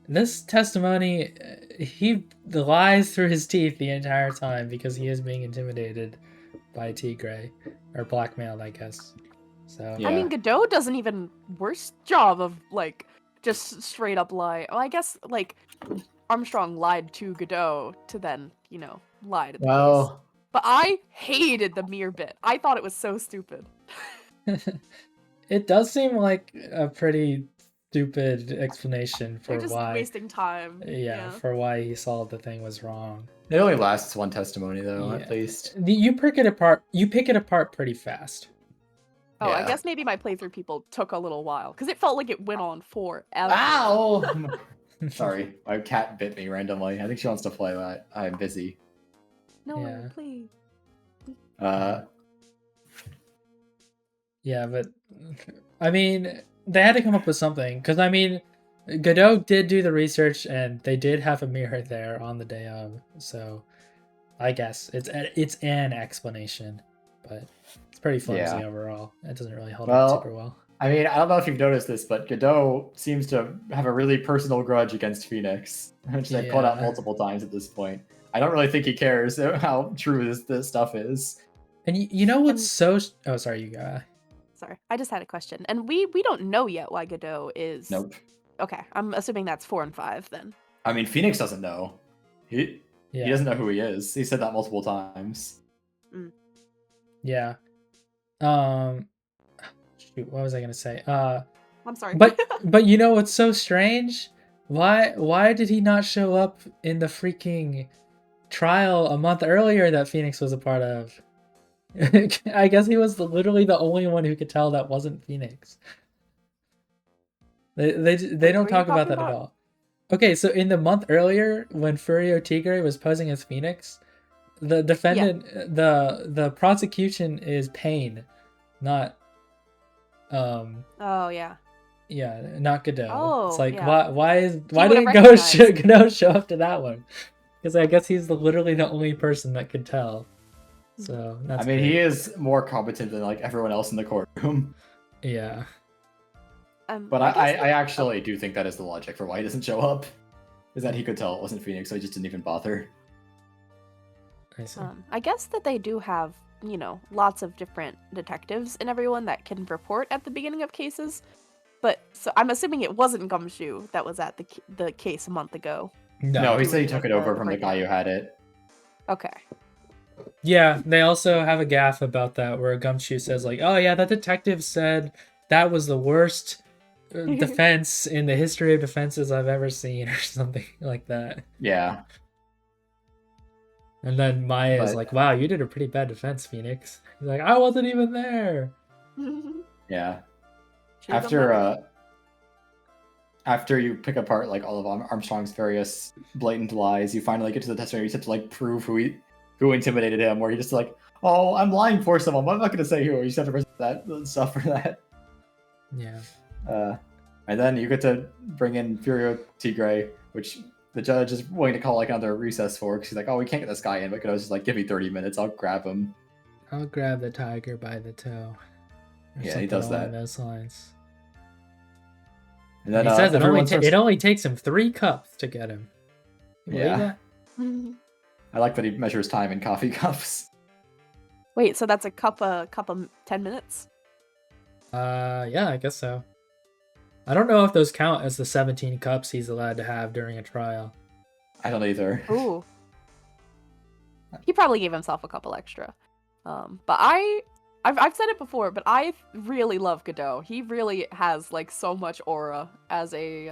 This testimony, he lies through his teeth the entire time because he is being intimidated by Tigray, or blackmailed, I guess. So Yeah. I mean, Godot does an even worse job of like just straight up lie. Well, I guess like Armstrong lied to Godot to then, lie to the case. Well, But I hated the mirror bit. I thought it was so stupid. it does seem like a pretty stupid explanation for They're just why. wasting time. Yeah, for why he saw the thing was wrong. it only lasts one testimony though, Yeah. at least. You pick it apart. You pick it apart pretty fast. Oh, I Yeah. guess maybe my playthrough people took a little while because it felt like it went on forever. Ow! Sorry, my cat bit me randomly. I think she wants to play, but I'm busy. No, Yeah. please. Yeah, but I mean, they had to come up with something because I mean, Godot did do the research and they did have a mirror there on the day of, so I guess it's an explanation, but it's pretty flimsy overall. It doesn't really hold up super well. I mean, I don't know if you've noticed this, but Godot seems to have a really personal grudge against Phoenix, which they put out multiple times at this point. I don't really think he cares how true this stuff is. And you know what's so... Oh, sorry, you got... Sorry, I just had a question. And we don't know yet why Godot is... Nope. Okay, I'm assuming that's 4 and 5 then. I mean, Phoenix doesn't know. He doesn't know who he is. He said that multiple times. Mm. Yeah. Shoot, what was I gonna say? I'm sorry. But you know what's so strange? Why did he not show up in the freaking trial a month earlier that Phoenix was a part of? I guess he was literally the only one who could tell that wasn't Phoenix. They don't talk about that at all. Okay, so in the month earlier, when Furio Tigre was posing as Phoenix, the defendant, the prosecution is Pain, not Oh yeah. Yeah, not Godot. Oh, it's like yeah. why didn't would've Godot show up to that one? Because I guess he's literally the only person that could tell. So that's I mean, great. he is more competent than like everyone else in the courtroom. Yeah. But I actually do think that is the logic for why he doesn't show up. Is that he could tell it wasn't Phoenix, so he just didn't even bother. I see. I guess that they do have, lots of different detectives and everyone that can report at the beginning of cases. But so I'm assuming it wasn't Gumshoe that was at the case a month ago. No, he He said he was took like it over the from the guy who had it. Okay. Yeah, they also have a gaffe about that where Gumshoe says like, "Oh yeah, that detective said that was the worst defense in the history of defenses I've ever seen," or something like that. Yeah. And then Maya is like, "Wow, you did a pretty bad defense, Phoenix." He's like, "I wasn't even there." Yeah. Should've After you pick apart like all of Armstrong's various blatant lies, you finally get to the testimony. You have to like prove who intimidated him. Where you just like, "Oh, I'm lying for someone. I'm not going to say who." You just have to present that stuff for that. Yeah. And then you get to bring in Furio Tigre, which the judge is willing to call like another recess for, because he's like, "Oh, we can't get this guy in," but Godot's just like, "Give me 30 minutes, I'll grab him." I'll grab the tiger by the toe. Or Yeah, he does along that. those lines. And then He says everyone it only takes him 3 cups to get him. You believe Yeah. that? I like that he measures time in coffee cups. Wait, so that's a cup of 10 minutes? Yeah, I guess so. I don't know if those count as the 17 cups he's allowed to have during a trial. I don't either. Ooh. He probably gave himself a couple extra. But I've said it before, but I really love Godot. He really has like so much aura as a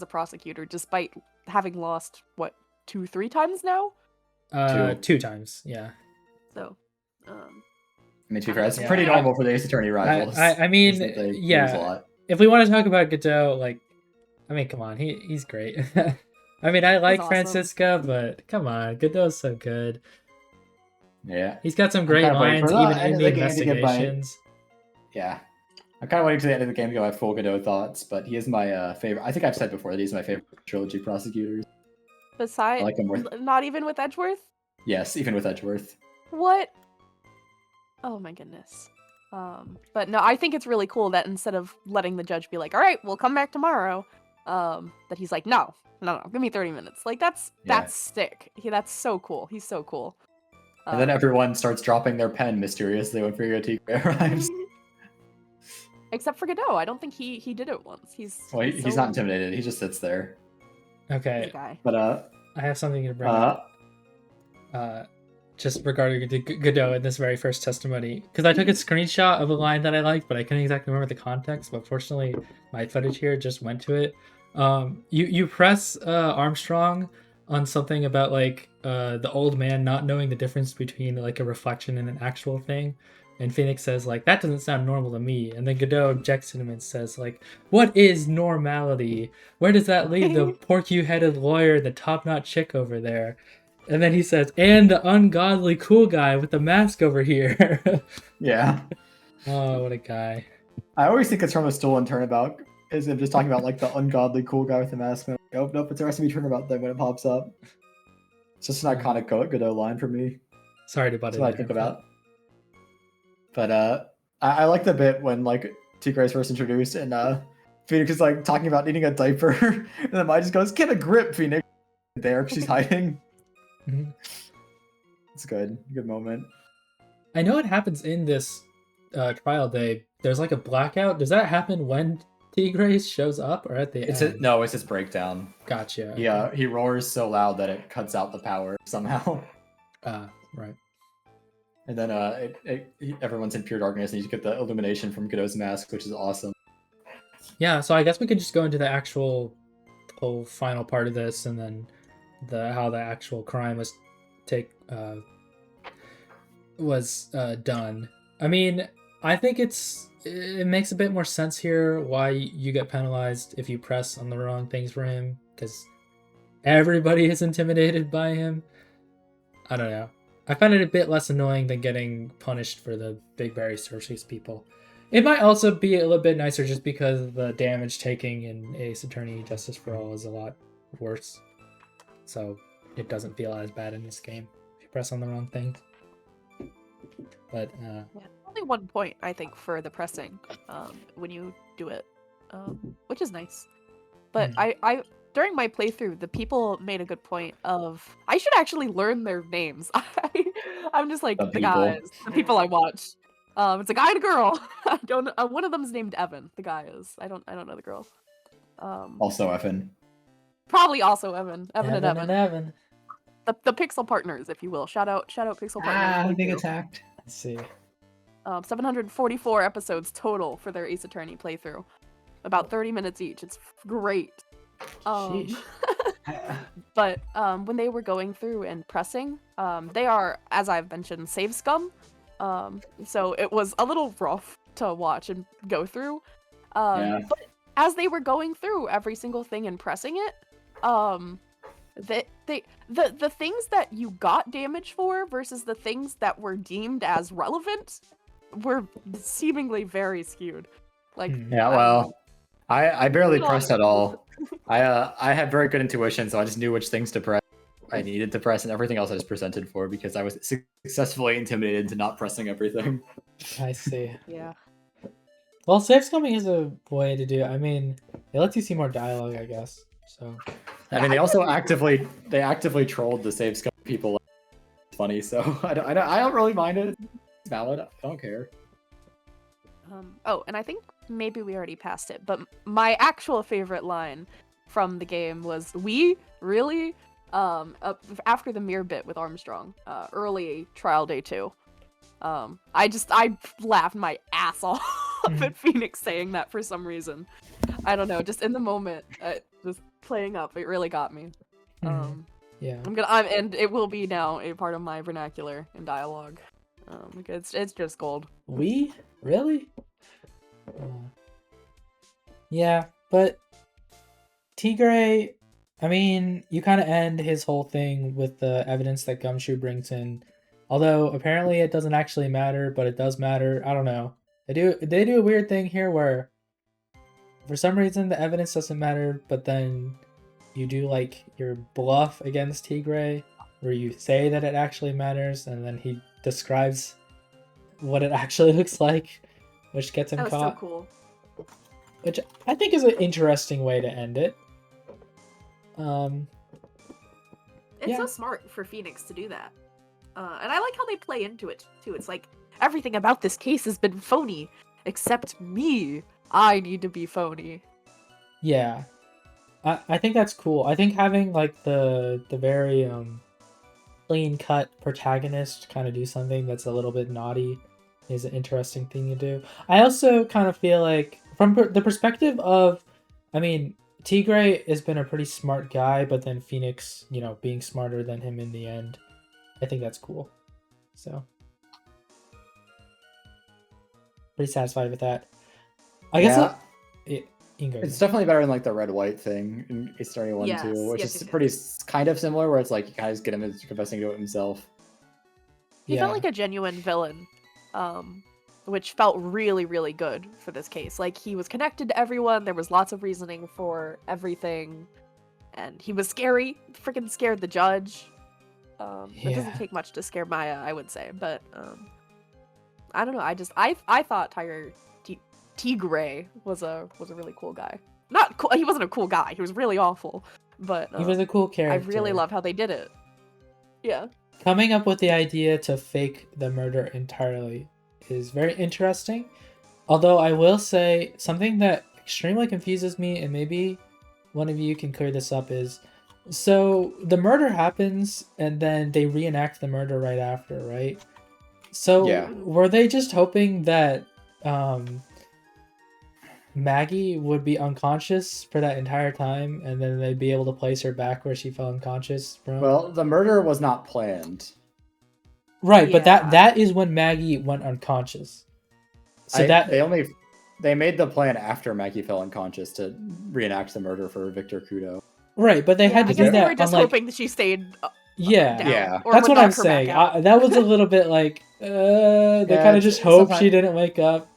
prosecutor, despite having lost 2-3 times now. 2 times, yeah. So, I mean, to be fair, it's Yeah. pretty normal for the Ace Attorney rivals. I mean, is that they lose a yeah. lot. If we want to talk about Godot, like, I mean, come on, he's great. I mean, I like awesome. Francisca, but come on, Godot's so good. Yeah. He's got some I'm great kinda waiting for lines, the even end in of the the game to get my- investigations. Yeah. I'm kind of waiting to the end of the game to get my full Godot thoughts, but he is my favorite. I think I've said before that he's my favorite trilogy prosecutors. I Besides, like him more. not even with Edgeworth? Yes, even with Edgeworth. What? Oh my goodness. But no, I think it's really cool that instead of letting the judge be like, all right, we'll come back tomorrow, that he's like, no, give me 30 minutes. Like, that's sick. That's so cool. He's so cool. And then everyone starts dropping their pen mysteriously when Furigo arrives. Except for Godot. I don't think he did it once. He's not intimidated. He just sits there. Okay. Guy. But I have something to bring up. Just regarding Godot in this very first testimony, because I took a screenshot of a line that I liked, but I couldn't exactly remember the context. But fortunately, my footage here just went to it. You press Armstrong on something about like the old man not knowing the difference between like a reflection and an actual thing, and Phoenix says like that doesn't sound normal to me, and then Godot objects to him and says like, what is normality? Where does that leave the porky-headed lawyer, the top-notch chick over there? And then he says, and the ungodly cool guy with the mask over here. Yeah. Oh, what a guy. I always think it's from a stolen Turnabout. Is him just talking about like the ungodly cool guy with the mask. Nope, it's the rest of me Turnabout then when it pops up. It's just an iconic Godot line for me. Sorry to butt in. That's what I think about. But I like the bit when like Tigre's first introduced and Phoenix is like talking about needing a diaper, and then Mai just goes, "Get a grip, Phoenix." There, she's hiding. Mm-hmm. It's good moment. I know it happens in this trial day. There's like a blackout. Does that happen when Tigre shows up or at the end? No, it's his breakdown. Gotcha. Yeah, he roars so loud that it cuts out the power somehow. Right. And then everyone's in pure darkness, and you get the illumination from Godot's mask, which is awesome. Yeah, so I guess we could just go into the actual whole final part of this, and then how the actual crime was done. I mean, I think it makes a bit more sense here why you get penalized if you press on the wrong things for him, because everybody is intimidated by him. I don't know. I find it a bit less annoying than getting punished for the Big Berry Circus people. It might also be a little bit nicer just because the damage taking in Ace Attorney Justice for All is a lot worse. So it doesn't feel as bad in this game if you press on the wrong thing. But only 1 point I think for the pressing when you do it, which is nice. But I during my playthrough, the people made a good point of I should actually learn their names. I'm just like the guys, the people I watch. It's a guy and a girl. I don't. One of them's named Evan. The guy is. I don't know the girl. Also Evan. Probably also Evan. Evan and Evan. And Evan. The Pixel partners, if you will. Shout out Pixel partners. Being attacked. Let's see. 744 episodes total for their Ace Attorney playthrough. About 30 minutes each. It's great. But when they were going through and pressing, they are, as I've mentioned, save scum. So it was a little rough to watch and go through. But as they were going through every single thing and pressing it, the things that you got damage for versus the things that were deemed as relevant were seemingly very skewed. Like I barely pressed at all. I had very good intuition, so I just knew which things to press. I needed to press, and everything else I just presented for because I was successfully intimidated into not pressing everything. I see. Yeah. Well, save scumming is a way to do it. I mean, it lets you see more dialogue, I guess. So. I mean, they also actively trolled the save scum people. It's funny, so I don't really mind it. It's valid. I don't care. Oh, and I think maybe we already passed it, but my actual favorite line from the game was, "We really?" After the mirror bit with Armstrong, early trial day 2. I laughed my ass off at Phoenix saying that for some reason. I don't know, just in the moment, just playing up, it really got me. Yeah. And it will be now a part of my vernacular and dialogue. It's just gold. We? Really? Yeah, but Tigre, I mean, you kind of end his whole thing with the evidence that Gumshoe brings in Although apparently it doesn't actually matter, but it does matter. I don't know. They do a weird thing here where for some reason the evidence doesn't matter, but then you do like your bluff against Tigray where you say that it actually matters, and then he describes what it actually looks like, which gets him That was caught. so cool. Which I think is an interesting way to end it. It's Yeah. so smart for Phoenix to do that. And I like how they play into it, too. It's like, everything about this case has been phony, except me. I need to be phony. Yeah. I think that's cool. I think having like the very clean cut protagonist kind of do something that's a little bit naughty is an interesting thing to do. I also kind of feel like from the perspective of, I mean, Tigray has been a pretty smart guy, but then Phoenix, you know, being smarter than him in the end, I think that's cool. So pretty satisfied with that. I guess Ingo. It's definitely better than like the red-white thing in Ace Attorney 1 Yes, too, which yes, is yes, pretty kind of similar, where it's like you guys get him into confessing to it himself. He felt like a genuine villain, which felt really, really good for this case. Like, he was connected to everyone, there was lots of reasoning for everything, and he was scary, freaking scared the judge. It doesn't take much to scare Maya, I would say, but, I don't know, I thought Tigray was a really cool guy. Not cool, he wasn't a cool guy, he was really awful, but he was a cool character. I really love how they did it. Yeah. Coming up with the idea to fake the murder entirely is very interesting. Although I will say something that extremely confuses me, and maybe one of you can clear this up, is so the murder happens and then they reenact the murder right after, right? So were they just hoping that Maggie would be unconscious for that entire time, and then they'd be able to place her back where she fell unconscious from? Well, the murder was not planned. Right, but that is when Maggie went unconscious. So they made the plan after Maggie fell unconscious to reenact the murder for Victor Kudo. Right, but they had to do that. They were just hoping that she stayed. Down, that's what I'm saying. That was a little bit like they kind of just hoped she didn't wake up.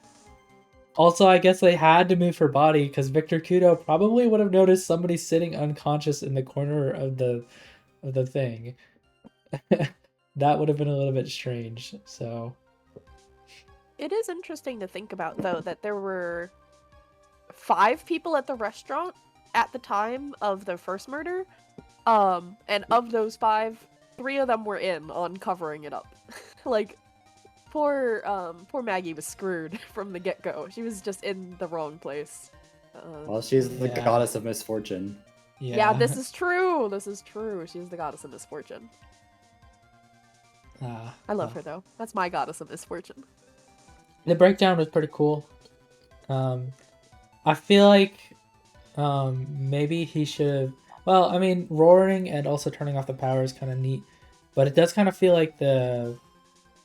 Also, I guess they had to move her body because Victor Kudo probably would have noticed somebody sitting unconscious in the corner of the thing. That would have been a little bit strange. So it is interesting to think about, though, that there were 5 people at the restaurant at the time of the first murder, and of those 5, 3 of them were in on covering it up. Like, poor Maggie was screwed from the get-go. She was just in the wrong place. Well, she's the goddess of misfortune. Yeah, this is true. This is true. She's the goddess of misfortune. I love her, though. That's my goddess of misfortune. The breakdown was pretty cool. I feel like maybe he should have... Well, I mean, roaring and also turning off the power is kind of neat. But it does kind of feel like the...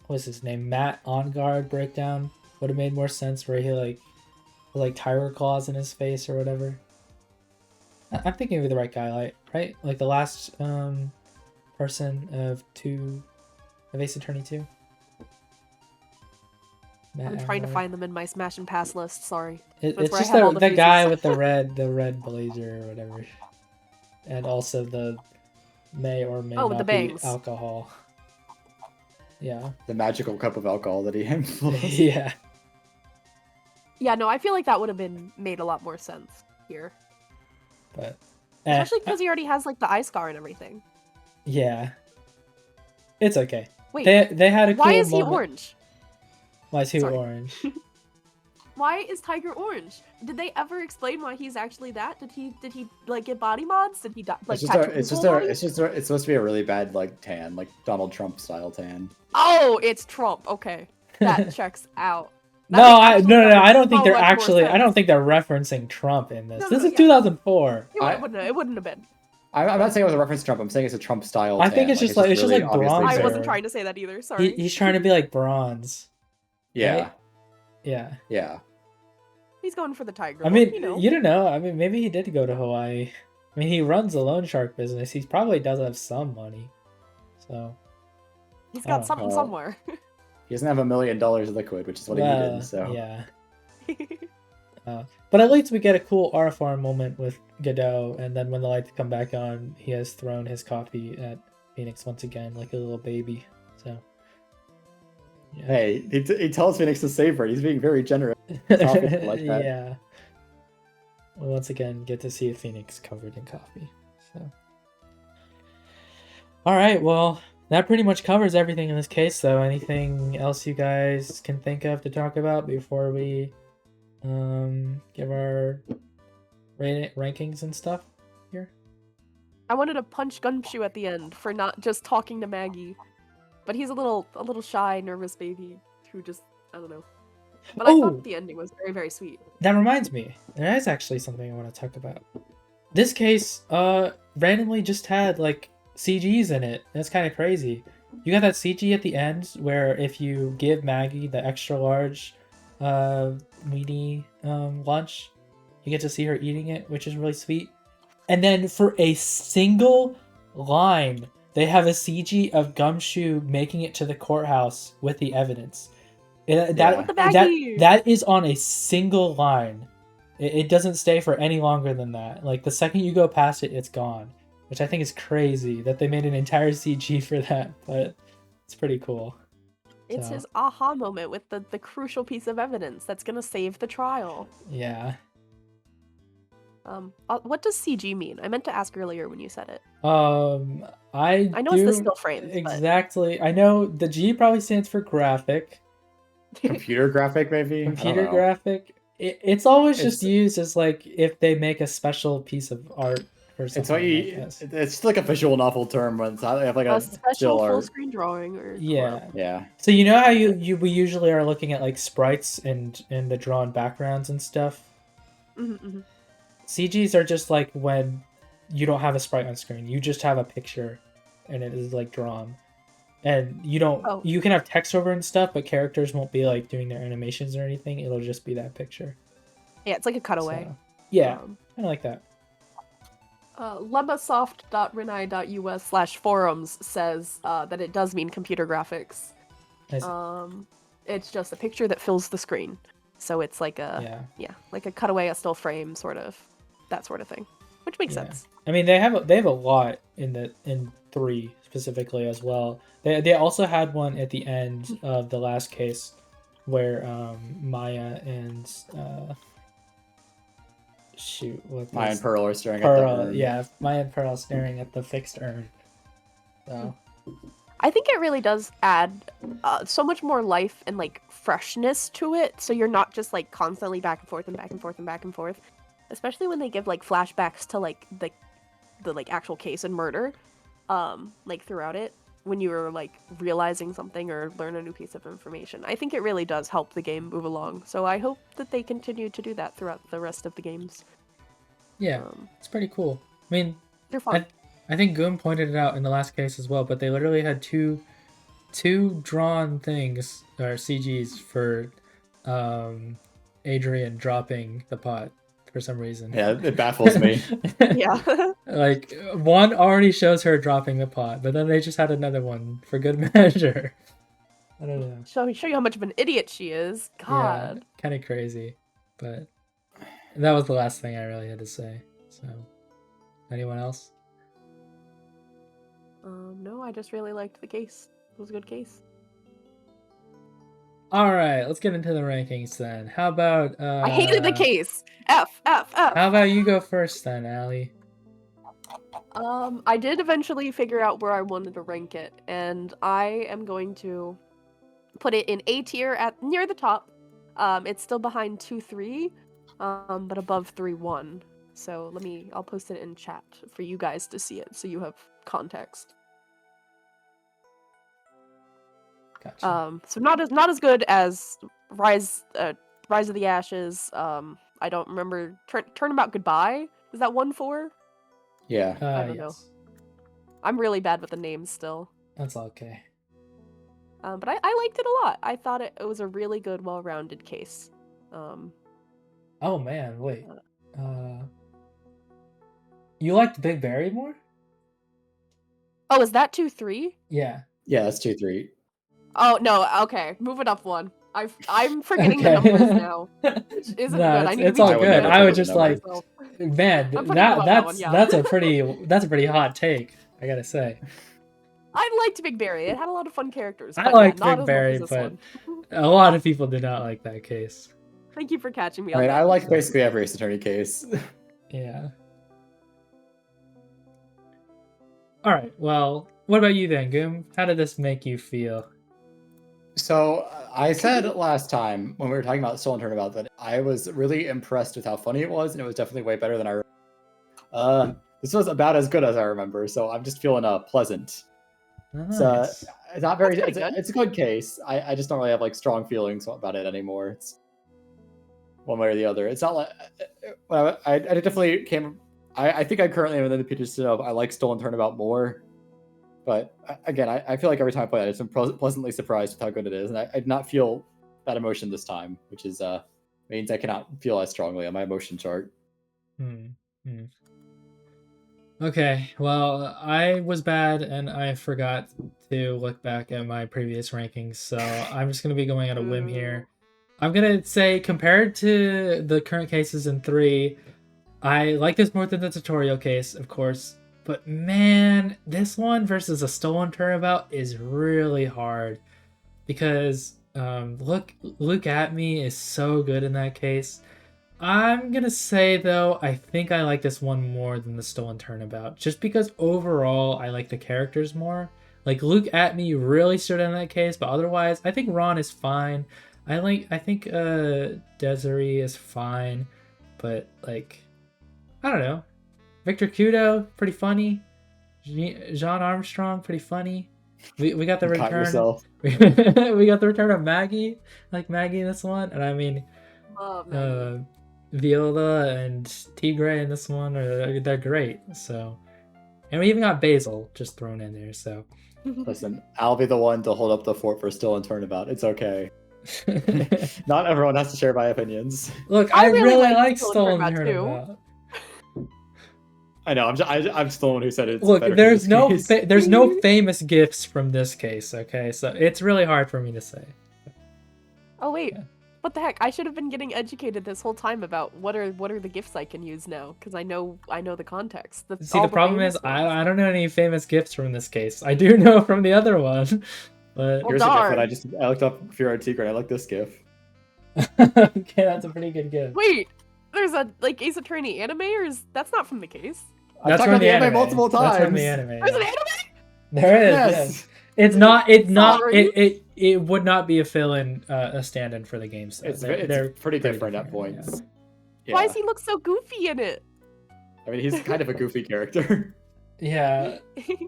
What's his name? Matt On Guard breakdown would have made more sense, where he like tiger claws in his face or whatever. I'm thinking of the right guy, right? Like the last person of Ace Attorney 2. I'm trying to find them in my Smash and Pass list. Sorry. It's just the guy with the red blazer or whatever, and also the may or may not be alcohol. Yeah. The magical cup of alcohol that he employs. Yeah. Yeah, no, I feel like that would have made a lot more sense here. But especially because he already has like the eye scar and everything. Yeah. It's okay. Wait, they had a cool why is moment. He orange? Why is he orange? Why is Tiger orange? Did they ever explain why he's actually that? Did he like get body mods? Did he like? It's supposed to be a really bad like tan, like Donald Trump style tan. Oh, it's Trump. Okay, that checks out. No, I don't think they're actually. I don't think they're referencing Trump in this. This is 2004. It wouldn't have been. I'm not saying it was a reference to Trump. I'm saying it's a Trump style. I think it's just like bronze. I wasn't trying to say that either. Sorry. He's trying to be like bronze. Yeah. Right? Yeah. Yeah. He's going for the tiger. I mean, you don't know. I mean, maybe he did go to Hawaii. I mean, he runs a loan shark business. He probably does have some money. So. He's got Oh, something well. somewhere. He doesn't have $1 million liquid, which is what he needed. So yeah. But at least we get a cool R farm moment with Godot, and then when the lights come back on, he has thrown his coffee at Phoenix once again, like a little baby. So, yeah. hey, he tells Phoenix to save her. He's being very generous. Coffee like that. Yeah. We'll once again get to see a Phoenix covered in coffee. So, all right. Well, that pretty much covers everything in this case. Though, anything else you guys can think of to talk about before we give our rankings and stuff here? I wanted to punch Gumshoe at the end for not just talking to Maggie, but he's a little shy, nervous baby who just, I don't know. But I thought the ending was very, very sweet. That reminds me, there is actually something I want to talk about. This case randomly just had like CGs in it. That's kind of crazy. You got that CG at the end where if you give Maggie the extra large meaty lunch, you get to see her eating it, which is really sweet. And then for a single line, they have a CG of Gumshoe making it to the courthouse with the evidence. That is on a single line. It doesn't stay for any longer than that. Like the second you go past it, it's gone. Which I think is crazy that they made an entire CG for that, but it's pretty cool. It's his aha moment with the crucial piece of evidence that's gonna save the trial. Yeah. What does CG mean? I meant to ask earlier when you said it. I know it's the still frames. Exactly. But... I know the G probably stands for graphic. Computer graphic, maybe? Computer graphic. It's always just used as like if they make a special piece of art or something. It's like a visual novel term when it's like a special full screen drawing or yeah. So you know how we usually are looking at like sprites and the drawn backgrounds and stuff. Mm-hmm. CGs are just like when you don't have a sprite on screen, you just have a picture, and it is like drawn, and you don't. Oh. You can have text over and stuff, but characters won't be like doing their animations or anything. It'll just be that picture. Yeah, it's like a cutaway. So, yeah, kind of like that. Lebasoft.rinai.us/forums says that it does mean computer graphics. It's just a picture that fills the screen, so it's like a like a cutaway, a still frame, sort of that sort of thing, which makes sense. I mean, they have a lot in 3 specifically as well. They also had one at the end of the last case where Maya and Maya and Pearl are staring at the urn. Yeah, Maya and Pearl staring at the fixed urn. So I think it really does add so much more life and like freshness to it, so you're not just like constantly back and forth and back and forth and back and forth. Especially when they give like flashbacks to like the like actual case and murder, like throughout it, when you were like realizing something or learn a new piece of information. I think it really does help the game move along. So I hope that they continue to do that throughout the rest of the games. Yeah, it's pretty cool. I mean, they're fun. I think Goomb pointed it out in the last case as well, but they literally had two drawn things or CGs for Adrian dropping the pot for some reason. Yeah, it baffles me. Yeah. Like one already shows her dropping the pot, but then they just had another one for good measure. I don't know. Show you how much of an idiot she is. God. Yeah, kind of crazy, but that was the last thing I really had to say. So, anyone else? No, I just really liked the case. It was a good case. All right, let's get into the rankings then. How about I hated the case. F. How about you go first then, Allie? I did eventually figure out where I wanted to rank it, and I am going to put it in A tier at near the top. It's still behind 2-3, but above 3-1. So I'll post it in chat for you guys to see it, so you have context. Gotcha. So not as good as Rise of the Ashes. I don't remember. Turnabout Goodbye. Is that 1-4? Yeah. I don't know. I'm really bad with the names still. That's okay. But I liked it a lot. I thought it was a really good, well-rounded case. Oh man, wait. You liked Big Barry more? Oh, is that 2-3? Yeah. Yeah, that's 2-3. Oh no, okay, move it up one. I'm forgetting the Okay. numbers now. Isn't No, good. I need it's to be all I would good. never better I put would the just numbers. like, man, I'm putting them on that one, yeah. that's a pretty hot take, I gotta say. I liked Big Berry. It had a lot of fun characters. I But liked yeah, not Big as Berry, much as this but one. a lot of people did not like that case. Thank you for catching me I on mean, that. I like basically every Ace Attorney case. Yeah. All right. Well, what about you then, Goom? How did this make you feel? So I said last time when we were talking about Stolen Turnabout that I was really impressed with how funny it was, and it was definitely way better than I remember. This was about as good as I remember, so I'm just feeling pleasant. Nice. It's not very. That's pretty good. It's a good case. I just don't really have like strong feelings about it anymore. It's one way or the other. It's not like I definitely came. I think I currently am in the position of I like Stolen Turnabout more. But again, I feel like every time I play it, I'm pleasantly surprised with how good it is, and I did not feel that emotion this time, which is means I cannot feel as strongly on my emotion chart. Okay, well, I was bad and I forgot to look back at my previous rankings, so I'm just gonna be going on a whim here. I'm gonna say compared to the current cases in 3, I like this more than the tutorial case, of course. But man, this one versus a Stolen Turnabout is really hard because look at me is so good in that case. I'm gonna say though, I think I like this one more than the Stolen Turnabout, just because overall I like the characters more. Like Luke at me really stood in that case, but otherwise I think Ron is fine. I think Desiree is fine, but like I don't know. Victor Kudo, pretty funny. Jean Armstrong, pretty funny. We got the You caught return. yourself. We got the return of Maggie, like Maggie in this one, and I mean, Viola and Tigre in this one they're great. So, and we even got Basil just thrown in there. So, Listen, I'll be the one to hold up the fort for Stolen Turnabout. It's okay. Not everyone has to share my opinions. Look, I really like Stolen Stolen Turnabout Turnabout. I know. I'm just the one who said it's. Look, better there's in this case. there's no famous gifts from this case. Okay, so it's really hard for me to say. Oh wait, Yeah. what the heck? I should have been getting educated this whole time about what are the gifts I can use now, because I know the context. See, the problem is I don't know any famous gifts from this case. I do know from the other one, but Here's a GIF darn. that I looked up Fear and Tigre and I like this GIF. okay, that's a pretty good gift. Wait, there's a like Ace Attorney anime, or is that's not from the case? I've That's talked from about the the anime multiple times. That's from the anime. There's an Yeah. anime. There is. Yes. Yes. It's not. Sorry. It would not be a fill-in, a stand-in for the game. So It's they're pretty different at yeah. points. Yeah. Why does he look so goofy in it? I mean, he's kind of a goofy character. Yeah.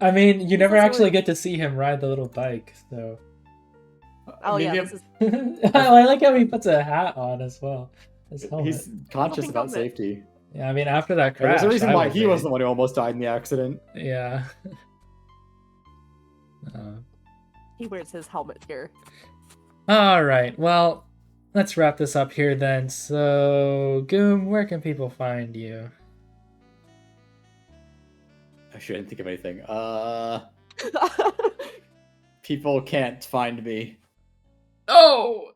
I mean, you never also actually a- get to see him ride the little bike, so. Oh yeah, Medium- this is I like how he puts a hat on as well. His helmet. He's conscious Something about helmet. safety. Yeah, I mean, after that And crash, there's a reason I why would he be. was the one who almost died in the accident. Yeah. he wears his helmet here. All right. Well, let's wrap this up here then. So, Goom, where can people find you? I shouldn't think of anything. People can't find me. Oh!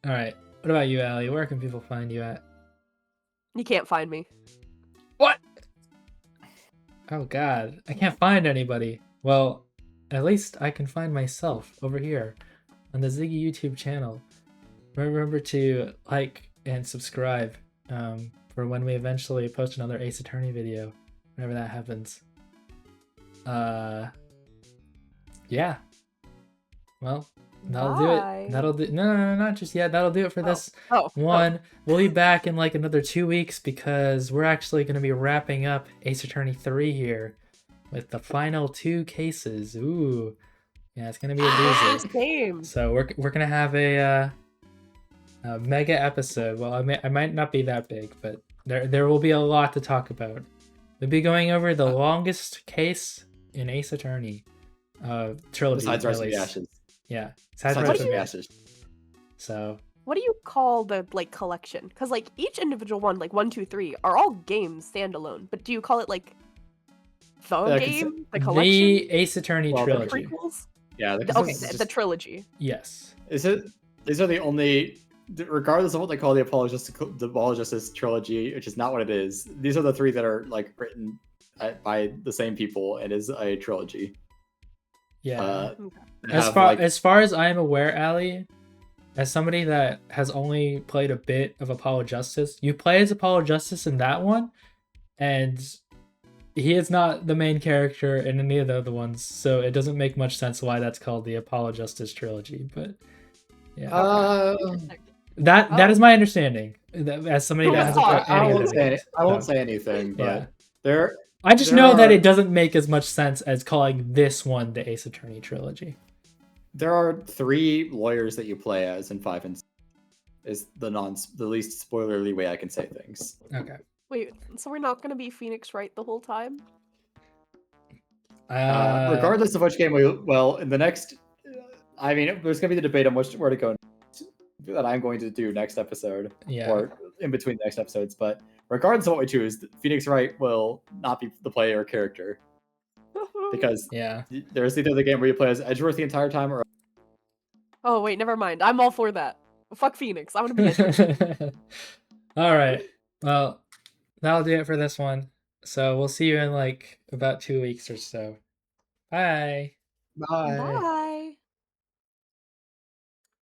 All right. What about you, Allie? Where can people find you at? You can't find me. What? Oh, God. I can't find anybody. Well, at least I can find myself over here on the Ziggy YouTube channel. Remember to like and subscribe for when we eventually post another Ace Attorney video, whenever that happens. Yeah. Well, that'll do Bye. it. That'll do. No, not just yet. That'll do it for this Oh, one. We'll be back in like another 2 weeks because we're actually going to be wrapping up Ace Attorney 3 here with the final 2 cases. Ooh, yeah, it's going to be a doozy. game. So we're gonna have a mega episode. Well, I might not be that big, but there will be a lot to talk about. We'll be going over the longest case in Ace Attorney trilogy. Besides at Rise of the least. Ashes. Yeah, Besides Rise Rise of of the the Ashes. Ashes. So What do you call the like collection? Because like each individual one, like 1, 2, 3, are all games standalone. But do you call it like 'cause- game, the collection, The Ace Attorney Well, the the trilogy. prequels. Yeah, Okay, this is the just- trilogy. Yes. These are the only, regardless of what they call the Apologist trilogy, which is not what it is. These are the three that are like written by the same people and is a trilogy. Yeah. They As have, far like- as far as I am aware, Allie, as somebody that has only played a bit of Apollo Justice, you play as Apollo Justice in that one, and he is not the main character in any of the other ones, so it doesn't make much sense why that's called the Apollo Justice trilogy. But yeah, Interesting. that is my understanding. As somebody that hasn't played I any of won't the say games. I won't So, say anything, but yeah. there I just there know that are- it doesn't make as much sense as calling this one the Ace Attorney trilogy. there are 3 lawyers that you play as in 5 and 6. Is the least spoilerly way I can say things. Okay. Wait, so we're not gonna be Phoenix Wright the whole time? Regardless of which game in the next, I mean, there's gonna be the debate on where to go that I'm going to do next episode, Yeah. or in between the next episodes. But regardless of what we choose, Phoenix Wright will not be the player character because Yeah. there's either the game where you play as Edgeworth the entire time, or Oh wait, never mind. I'm all for that. Fuck Phoenix. I want to be Edgeworth. All right. Well, that'll do it for this one. So we'll see you in like about 2 weeks or so. Bye. Bye. Bye.